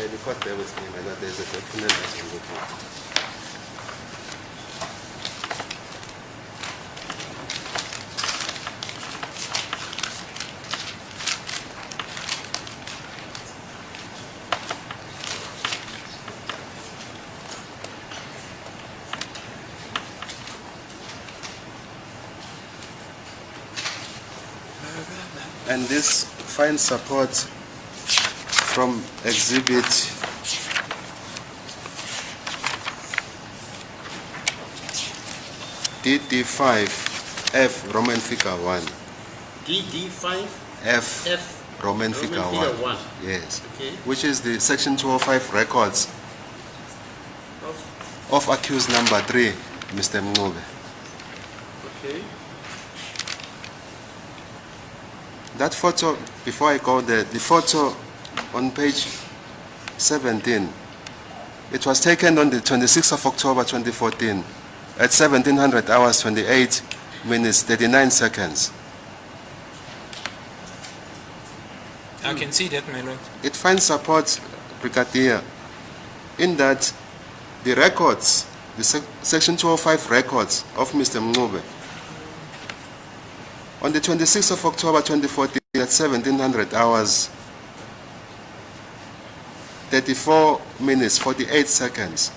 The court there with me, my lord. There's a document that I'm looking at. And this finds support from exhibit DD5F Roman figure 1. DD5 F F Roman figure 1. 1. Yes. Okay. Which is the section 205 records of accused number 3, Mr. Mncube. Okay. That photo, before I go there, the photo on page 17, it was taken on the 26th of October 2014 at 1700 hours 28 minutes 39 seconds. I can see that, my lord. It finds support, Brigadier, in that the records, the section 205 records of Mr. Mncube, on the 26th of October 2014 at 1700 hours 34 minutes 48 seconds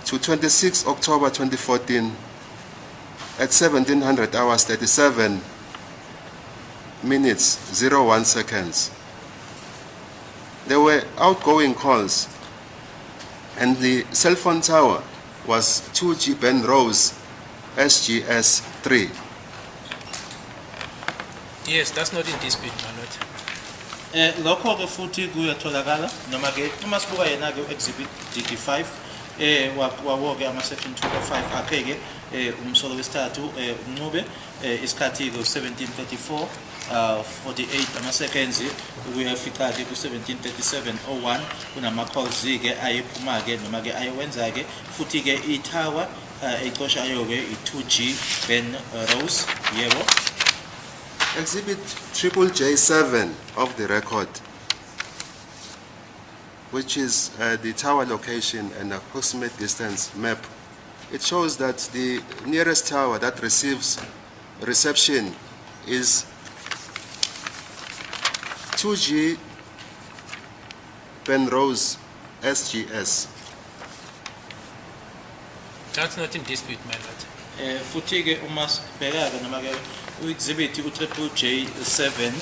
to 26 October 2014 at 1700 hours 37 minutes 01 seconds. There were outgoing calls and the cell phone tower was 2G Ben Rose SGS 3. Yes, that's not in dispute, my lord. Lokho ke futhi kuyatholakala noma ke uma sibuka yena ke exhibit DD5 wawo ke ama section 205 akhe ke umsolo wesithathu uNcube isikhathi ke 1734 48 ama seconds kuyafika ke ku 1737:01 kunama calls ke ayephuma ke noma ke ayewenza ke futhi ke itower ecoshayo ke i2G Ben Rose yebo. Exhibit J7 of the record, which is the tower location and approximate distance map. It shows that the nearest tower that receives reception is 2G Penrose SGS. That's not in dispute, my lord. Futhi ke uma sibheka ke noma ke u-exhibit u-J7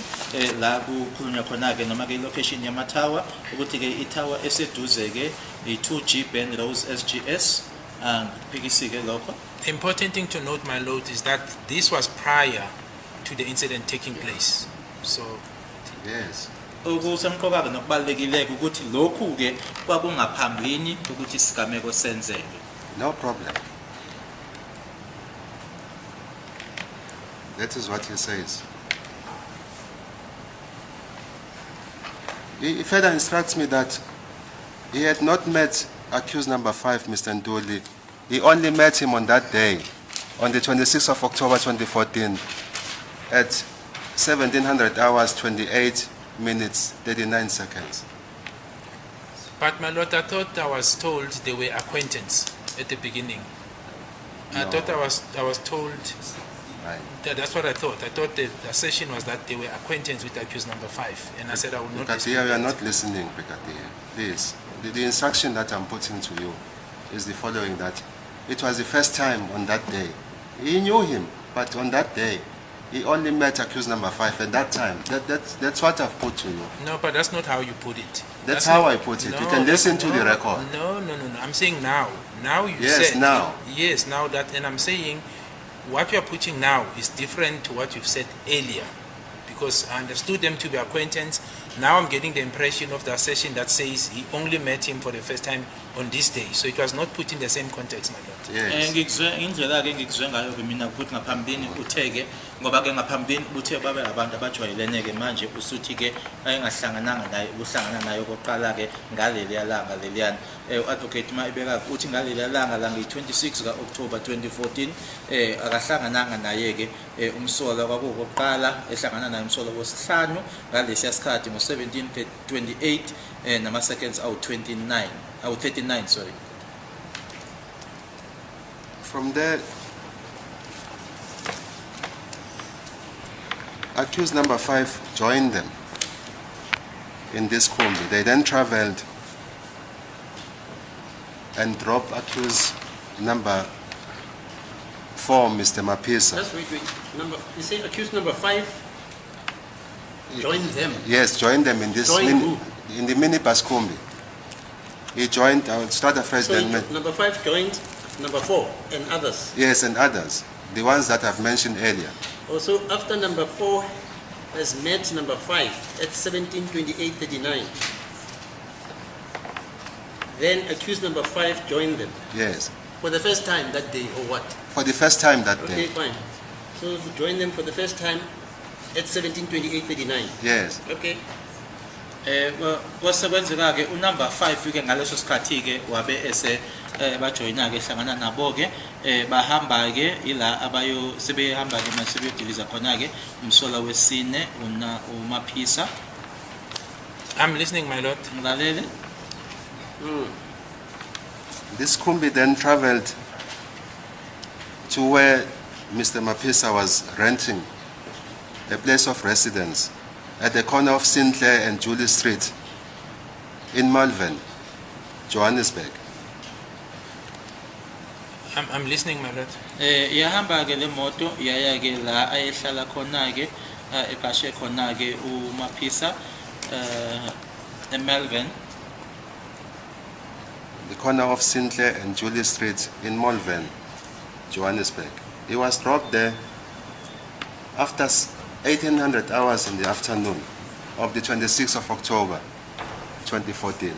la kukhulunywa khona ke noma ke location yama tower ukuthi ke i-tower eseduze ke i2G Ben Rose SGS phikisi ke lokho. The important thing to note, my lord, is that this was prior to the incident taking place. So, Yes. Okusemqoka ke nokubalekileke ukuthi lokhu ke kwakungaphambini ukuthi isigameko senzeke. No problem. That is what he says. He further instructs me that he had not met accused number 5, Mr. Nduli. He only met him on that day, on the 26th of October 2014, at 1700 hours 28 minutes 39 seconds. but my lord, I thought I was told they were acquaintance at the beginning. I No. thought I was told Right. that's what I thought. I thought the assertion was that they were acquaintance with accused number 5, and I said I would not. Brigadier, you are dispute not listening, Brigadier. Please. The instruction that I'm putting to you is the following, that it was the first time on that day. He knew him, but on that day, he only met accused number 5 at that time. That's what I've put to you. that. No, but that's not how you put it. That's how not- I put it. You No, can listen to no, the record. No. I'm saying now. Now you Yes, said. now. Yes, now that, and I'm saying what you are putting now is different to what you've said earlier, because I understood them to be acquaintance. Now I'm getting the impression of the assertion that says he only met him for the first time on this day. So it was not put in the same context, my lord. Yes. Ngikuzwe indlela ke ngikuzwe ngayo ke mina ukuthi ngaphambini utheke ngoba ke ngaphambini uthe babe abantu abajwayelene ke manje usuthi ke ayengahlangananga naye uhlangana naye okoqala ke ngaleliya langa leliyana u-advocate Meyiwa uthi ngaleliya langa la nge-26 ka-October 2014 akahlangananga naye ke umsola kwakuwokuqala ehlangana naye umsola wesihlanu ngalesiya sikhathi ngo-17:28 nama seconds awu-39 sorry. From there, accused number 5 joined them in this combi. They then traveled and dropped accused number 4, Mr. Mapisa. Just wait. You say accused number 5? Joined them. Yes, joined them in this Joined who? in the minibus Kumbi. He joined, I will start afresh So then. number 5 joined number 4 and others. Yes, and others, the ones that I've mentioned earlier. Also, after number 4 has met number 5 at 17:28:39, then accused number 5 joined them Yes, for the first time that day, or what? for the first time that Okay, day. fine. So he joined them for the first time at 17:28:39. Yes, Okay. Kwasekwenzeka ke unumber 5 ke ngaleso sikhathi ke wabe ese bajoyina ke hlangana nabo ke bahamba ke ila abayo sebehamba ke mase diliza khona ke umsola wesine uMaphisa. I'm listening, my lord. Ngilalele. this Kumbi then traveled to where Mr. Mapisa was renting a place of residence at the corner of Sinclair and Julie Street in Malvern, Johannesburg. I'm listening, my lord. Yahamba ke le moto yaya ke la ayehlala khona ke eqashe khona ke uMaphisa eMelbourne. The corner of Sinclair and Julie Street in Malvern, Johannesburg. He was dropped there after 1800 hours in the afternoon of the 26th of October, 2014.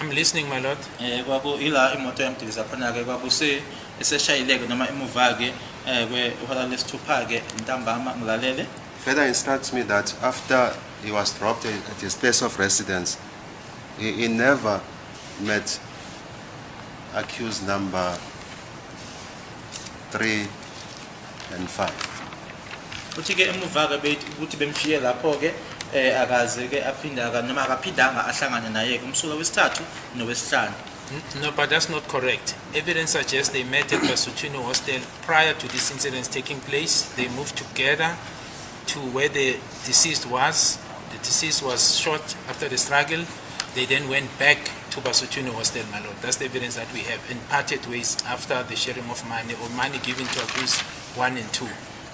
I'm listening, my lord. Kwaku ila imoto yamdiliza khona ke kwakuse eseshayileke noma emuva ke kwehola lesithupha ke ntambama ngilalele. Further instructs me that after he was dropped at his place of residence, he never met accused number 3 and 5. Uthi ke emuva ke bethi ukuthi bemshiye lapho ke akaze ke aphinda noma akaphindanga ahlangane naye kumsuka wesithathu nowesihlanu. No, but that's not correct. Evidence suggests they met at Basuchino Hostel prior to this incident taking place. They moved together to where the deceased was. The deceased was shot after the struggle. They then went back to Basuchino Hostel, my lord. That's the evidence that we have, and parted ways after the sharing of money or money given to accused 1 and 2.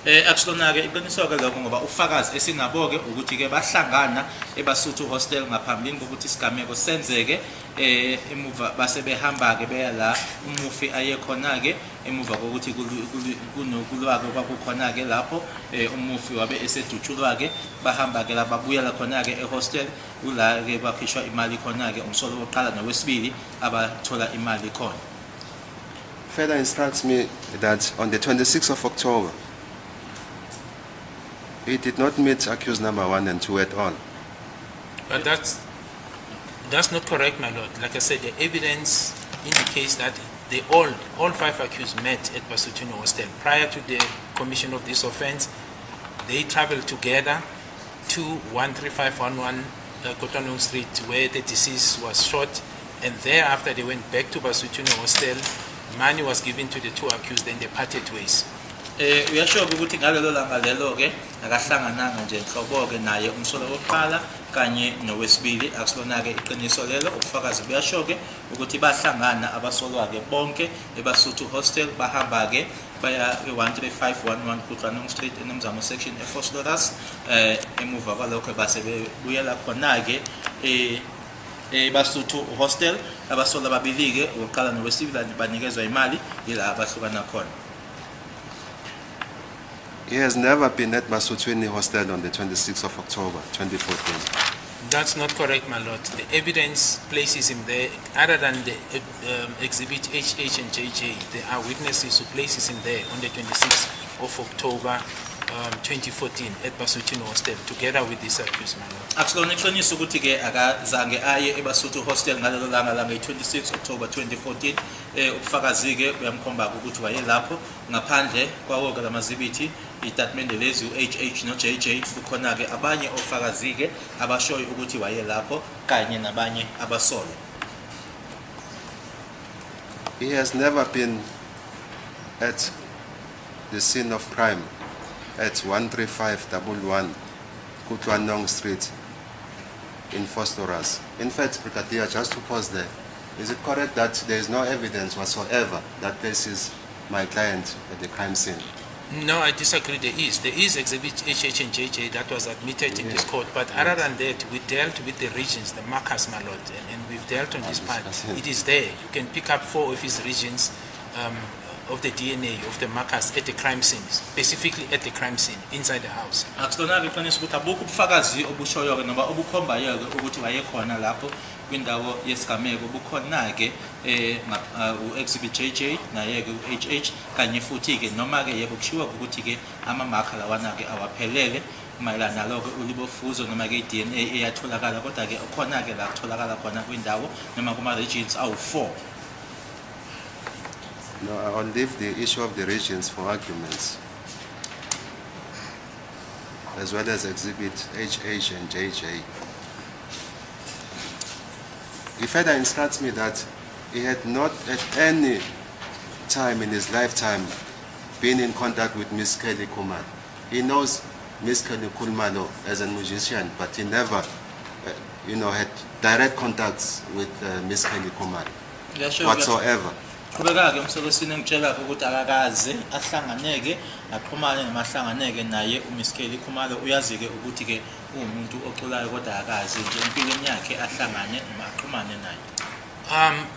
Akusona ke iqiniso ke lokho ngoba ufakazi esinabo ke ukuthi ke bahlangana eBasuthu Hostel ngaphambilini kokuthi isigameko senzeke emuva base behamba ke beya la umufi aye khona ke emuva kokuthi kunokulwako kwakukhona ke lapho umufi wabe esedutshulwa ke bahamba ke la babuyela khona ke ehostel ula ke bakhishwa imali khona ke umsolo wokuqala nowesibili abathola imali khona. Further instructs me that on the 26th of October, he did not meet accused number 1 and 2 at all. But that's not correct, my lord. Like I said, the evidence indicates that they all 5 accused met at Basuchino Hostel. Prior to the commission of this offense, they traveled together to 13511 Kotanong Street where the deceased was shot, and thereafter they went back to Basuchino Hostel. Money was given to the 2 accused, then they parted ways. Uyasho ukuthi ngalelo langa lelo ke akahlangananga nje nhlobo ke naye umsolo wokuqala kanye nowesibili akusona ke iqiniso lelo ubufakazi buyasho ke ukuthi bahlangana abasolwa ke bonke eBasuthu Hostel bahamba ke baya ke 13511 Kutlanong Street eNomzamo section eFosloras emuva kwalokho base bebuyela khona ke eBasuthu Hostel abasolwa babili ke oqala nowesibili banikezwa imali ila abahlukana khona. He has never been at Masutwini Hostel on the 26th of October, 2014. That's not correct, my lord. The evidence places him there. Other than the exhibit HH and JJ, there are witnesses who places him there on the 26th of October 2014 at Basuchino Hostel, together with this accused, my lord. Akusona iqiniso ukuthi ke akazange aye eBasuthu Hostel ngalelo langa langa 26 October 2014 ubufakazi ke uyamkhomba ukuthi waye lapho ngaphandle kwawo ke lamazibithi itatimende lezi uHH no JJ kukhona ke abanye ofakazi ke abashoyo ukuthi waye lapho kanye nabanye abasolo. He has never been at the scene of crime at 13511 Kutlanong Street in Fostoras. In fact, Brigadier, just to pause there, is it correct that there is no evidence whatsoever that this is my client at the crime scene? No, I disagree. There is exhibit HH and JJ that was admitted in this court, but other than that, we dealt with the regions, the markers, my lord, and we've dealt on this part. It is there. You can pick up 4 of his regions of the DNA of the markers at the crime scene, specifically at the crime scene inside the house. Akusona-ke qinisa ukuthi abukho ubufakazi obushoyo-ke noma obukhombayo-ke ukuthi wayekhona lapho kwindawo yesigameko. Bukhona-ke u-exhibit JJ naye-ke u-HH kanye futhi-ke noma-ke yebo kushiwo ukuthi-ke amamakha lawana-ke awaphelele mayelana nalo-ke ulibofuzo noma-ke i-DNA eyatholakala, kodwa-ke khona-ke la kutholakala khona kwindawo noma kuma-regions awu-4. No, I'll leave the issue of the regions for arguments, as well as exhibit HH and JJ. He further instructs me that he had not at any time in his lifetime been in contact with Miss Kelly Kumar. He knows Miss Kelly Kumar as a musician, but he never, had direct contacts with Miss Kelly Kumar whatsoever. Qhubeka-ke umsolosini engitshela ukuthi akakaze ahlanganeke aqhumane noma ahlanganeke naye uMiss Kelly Khumalo. Uyazi-ke ukuthi-ke uwumuntu oculayo kodwa akakaze nje empilweni yakhe ahlangane noma aqhumane naye.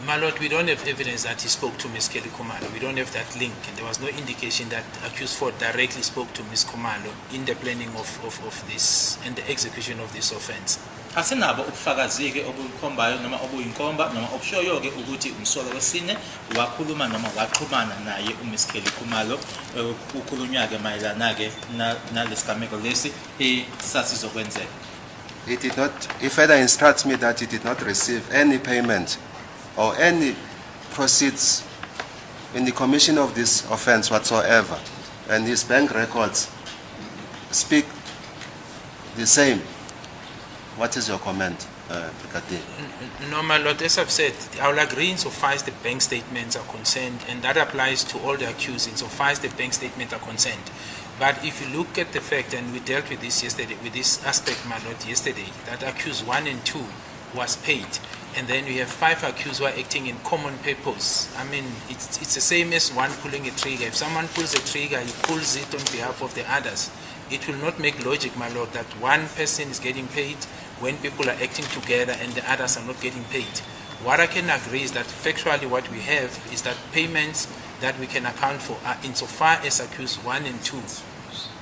My lord, we don't have evidence that he spoke to Ms. Kelly Khumalo. We don't have that link, and there was no indication that accused Ford directly spoke to Ms. Khumalo in the planning of this and the execution of this offense. Asinabo ubufakazi-ke obukhombayo noma obuyinkomba noma obushoyo-ke ukuthi umsolo wesine wakhuluma noma waxhumana naye uMiss Kelly Khumalo ukhulunywa-ke mayelana-ke nalesigameko lesi sasizokwenzeka. He further instructs me that he did not receive any payment or any proceeds in the commission of this offense whatsoever, and his bank records speak the same. What is your comment, Brigadier? No, my lord, as I've said, I will agree insofar as the bank statements are concerned, and that applies to all the accused insofar as the bank statements are concerned. But if you look at the fact, and we dealt with this yesterday, with this aspect, my lord, yesterday, that accused 1 and 2 was paid, and then we have 5 accused who are acting in common purpose. I mean, it's the same as one pulling a trigger. If someone pulls a trigger, he pulls it on behalf of the others. It will not make logic, my lord, that one person is getting paid when people are acting together and the others are not getting paid. What I can agree is that factually what we have is that payments that we can account for are insofar as accused 1 and 2.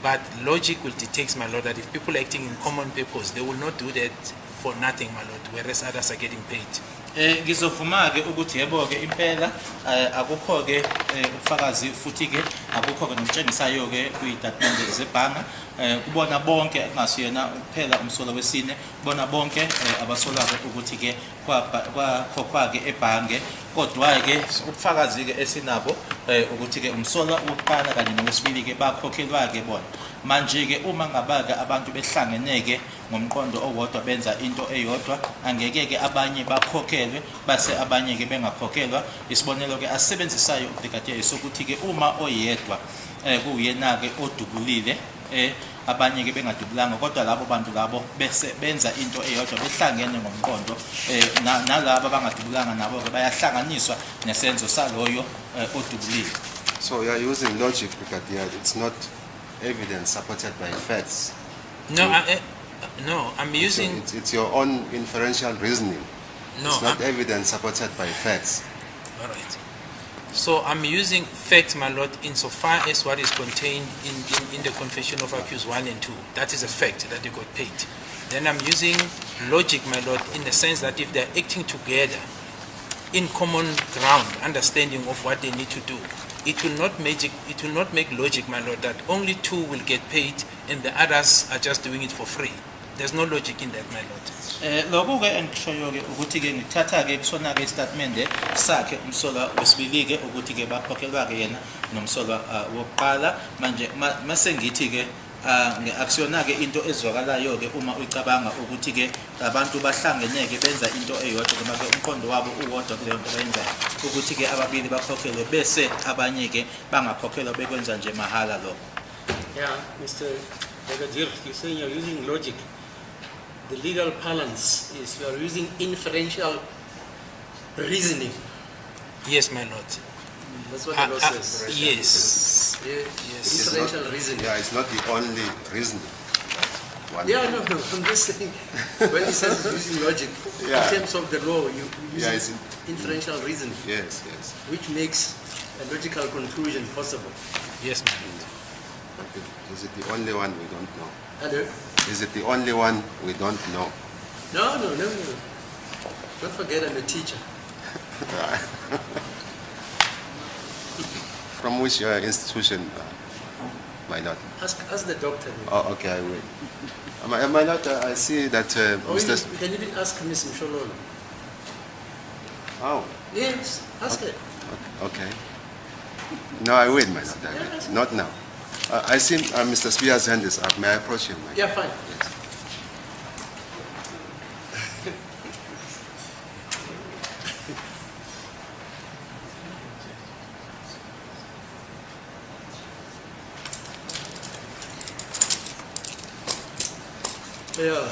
But logic will dictate, my lord, that if people are acting in common purpose, they will not do that for nothing, my lord, whereas others are getting paid. Ngizovuma-ke ukuthi yebo-ke impela akukho-ke ubufakazi futhi-ke akukho-ke nomtshengisayo-ke kuyitatimende zebhanga. Kubona bonke kungasiyena kuphela umsolo wesine, kubona bonke abasolako ukuthi-ke kwakhokhwa-ke ebhange. Kodwa-ke ubufakazi-ke esinabo ukuthi-ke umsolo wokuqala kanye nowesibili-ke bakhokhelwa-ke bona. Manje-ke uma ngaba-ke abantu behlangeneke ngomqondo owodwa benza into eyodwa, angeke-ke abanye bakhokhelwe base abanye-ke bengakhokhelwa. Isibonelo-ke asisebenzisayo ubrigadier sokuthi-ke uma oyedwa kuyena-ke odubulile abanye-ke bengadubulanga, kodwa labo bantu labo bese benza into eyodwa behlangene ngomqondo, nalabo abangadubulanga nabo-ke bayahlanganiswa nesenzo saloyo odubulile. So you are using logic, Brigadier. It's not evidence supported by facts. No, no, I'm using... It's your own inferential reasoning. No, it's not evidence supported by facts. All right. So I'm using facts, my lord, insofar as what is contained in the confession of accused 1 and 2. That is a fact that they got paid. Then I'm using logic, my lord, in the sense that if they're acting together in common ground, understanding of what they need to do, it will not make logic, my lord, that only 2 will get paid and the others are just doing it for free. There's no logic in that, my lord. Lokho-ke engishoyo-ke ukuthi-ke ngithatha-ke kusona-ke isitatimende sakhe umsolwa wesibili-ke ukuthi-ke bakhokhelwa-ke yena nomsolwa wokuqala. Manje mase ngithi-ke akusiyona-ke into ezwakalayo-ke uma uyicabanga ukuthi-ke abantu bahlangeneke benza into eyodwa noma-ke umqondo wabo uwodwa kuleyo nto bayenzayo, ukuthi-ke ababili bakhokhelwe bese abanye-ke bangakhokhelwa bekwenza nje mahala lokho. Yeah, Mr. Brigadier, you're saying you're using logic. The legal parlance is you are using inferential reasoning. Yes, my lord. That's what the law says. Yes. Yes. Inferential reasoning. Yeah, it's not the only reason. One. Yeah, no, I'm just saying, when he says using logic, Yeah. in terms of the law, you use Yeah, it's inferential reasoning, Yes, yes. which makes a logical conclusion possible. Yes, my lord. Okay. Is it the only one we don't know? Hello? Is it the only one we don't know? No. Don't forget I'm a teacher. From which institution, my lord? Ask the doctor. Oh, okay, I will. My lord, I see that Or Mr. you can even ask Miss Nxumalo. Oh, Yes, ask her. okay. No, I will, my lord. I will. Yes. Not now. I see Mr. Spear's hand is up. May I approach him? My lord? Yeah, fine. Yes. Yeah.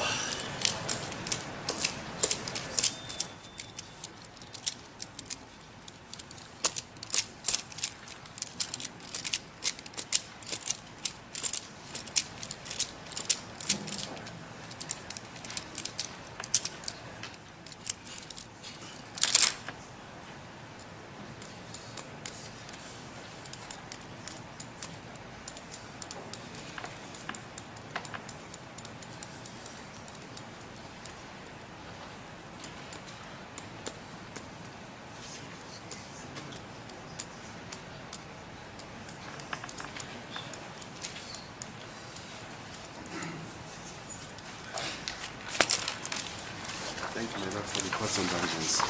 Thank you, my lord, for the court's indulgence.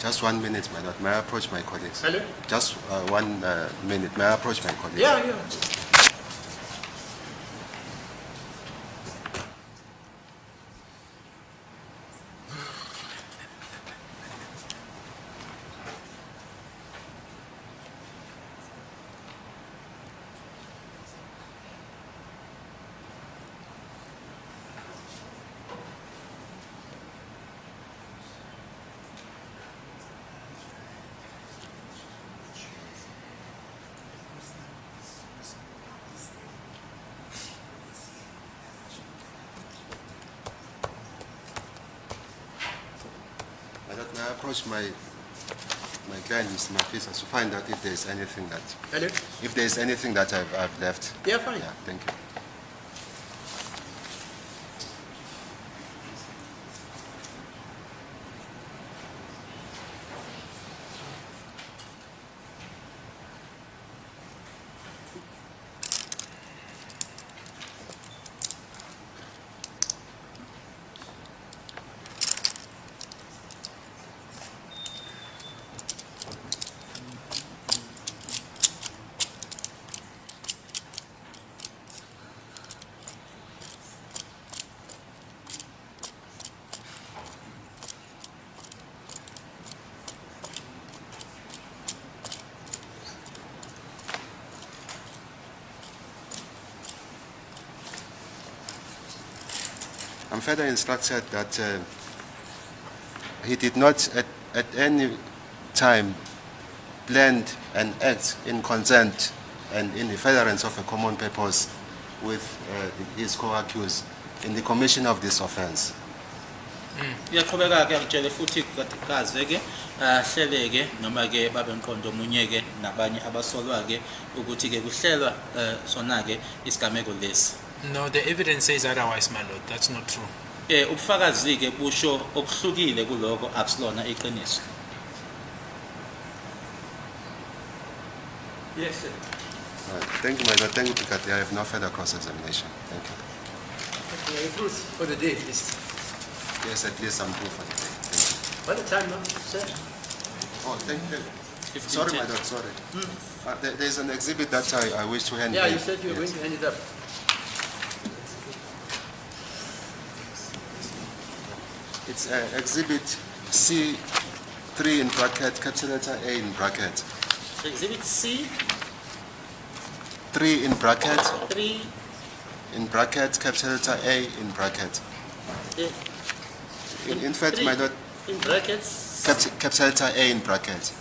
Just 1 minute, my lord. May I approach my colleagues? Hello? Just 1 minute. May I approach my colleagues? Yeah. My lord, may I approach my client, Mr. Mafisa, to find out if there is anything that Hello? I've left. Yeah, fine. Yeah, thank you. I'm further instructed that he did not at any time plan and act in consent and in the furtherance of a common purpose with his co-accused in the commission of this offense. Iyaqhubeka ke ngitshele futhi kaze ke ahlele ke noma ke babe mqondo omunye ke nabanye abasolwa ke ukuthi ke kuhlelwa sona ke isigameko lesi. No, the evidence says otherwise, my lord. That's not true. Ubufakazi ke busho okuhlukile kuloko akusilona iqiniso. Yes, sir. Thank you, my lord. Thank you, Pikati. I have no further cross-examination. Thank you. Okay, fruits for the day, please. Yes, at least I'm through for the day. Thank you. What the time now, sir? Oh, thank you. 15, Sorry, 10. my lord, sorry. There's an exhibit that I wish to hand Yeah, in. you said you were Yes. going to hand it up. It's exhibit C 3 in bracket, capital letter A in bracket. Exhibit C 3 in bracket, 3. in bracket, capital letter A in bracket. In fact, three. my lord, In brackets. capital letter A in bracket.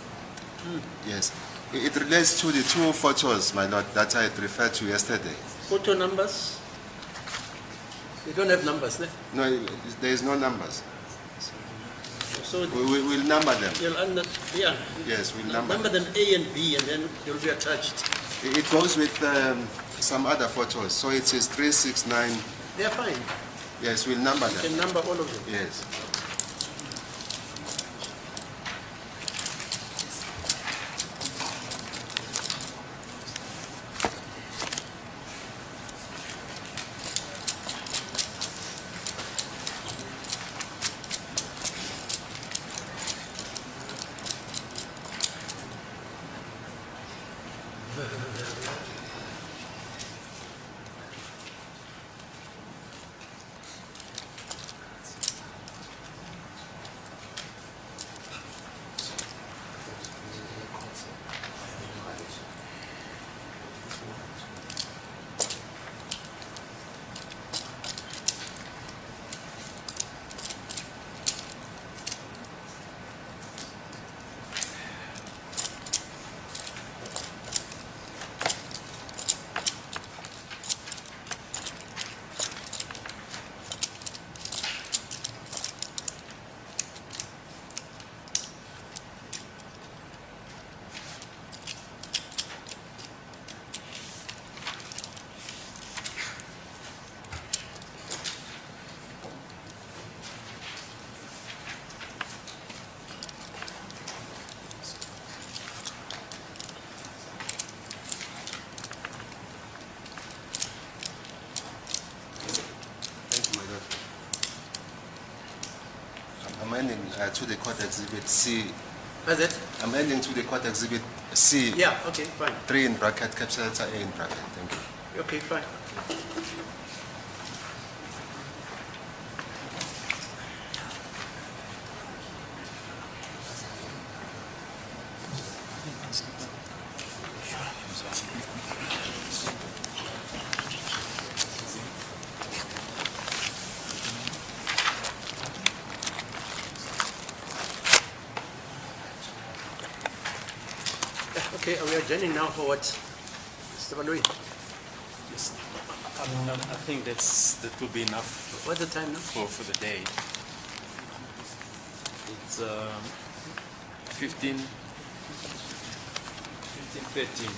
Yes. It relates to the two photos, my lord, that I had referred to yesterday. Photo numbers. You don't have numbers, ne? No, there is no numbers. So We'll number them. you'll yeah. Yes, we'll number Number them A and B, and then they'll be attached. It goes with some other photos. So it is 369. They're fine. Yes, we'll number You can them. number all of them. Yes. I'm ending to the court exhibit C. That's it? I'm ending to the court exhibit C. Yeah, okay, fine. 3 in bracket, capital letter A in bracket. Thank you. Okay, fine. Okay, we are joining now for what? Mr. Balui, Yes. I think that will be enough what's the time now? for the day. It's 15, 13.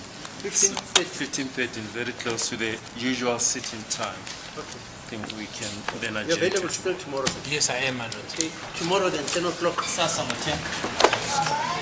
15:30. 15:13, very close to the usual sitting time. Okay. I think we can then You're adjourn available to still tomorrow. Yes, I am, my lord. Okay, tomorrow then, 10 o'clock. Sasa, Matia.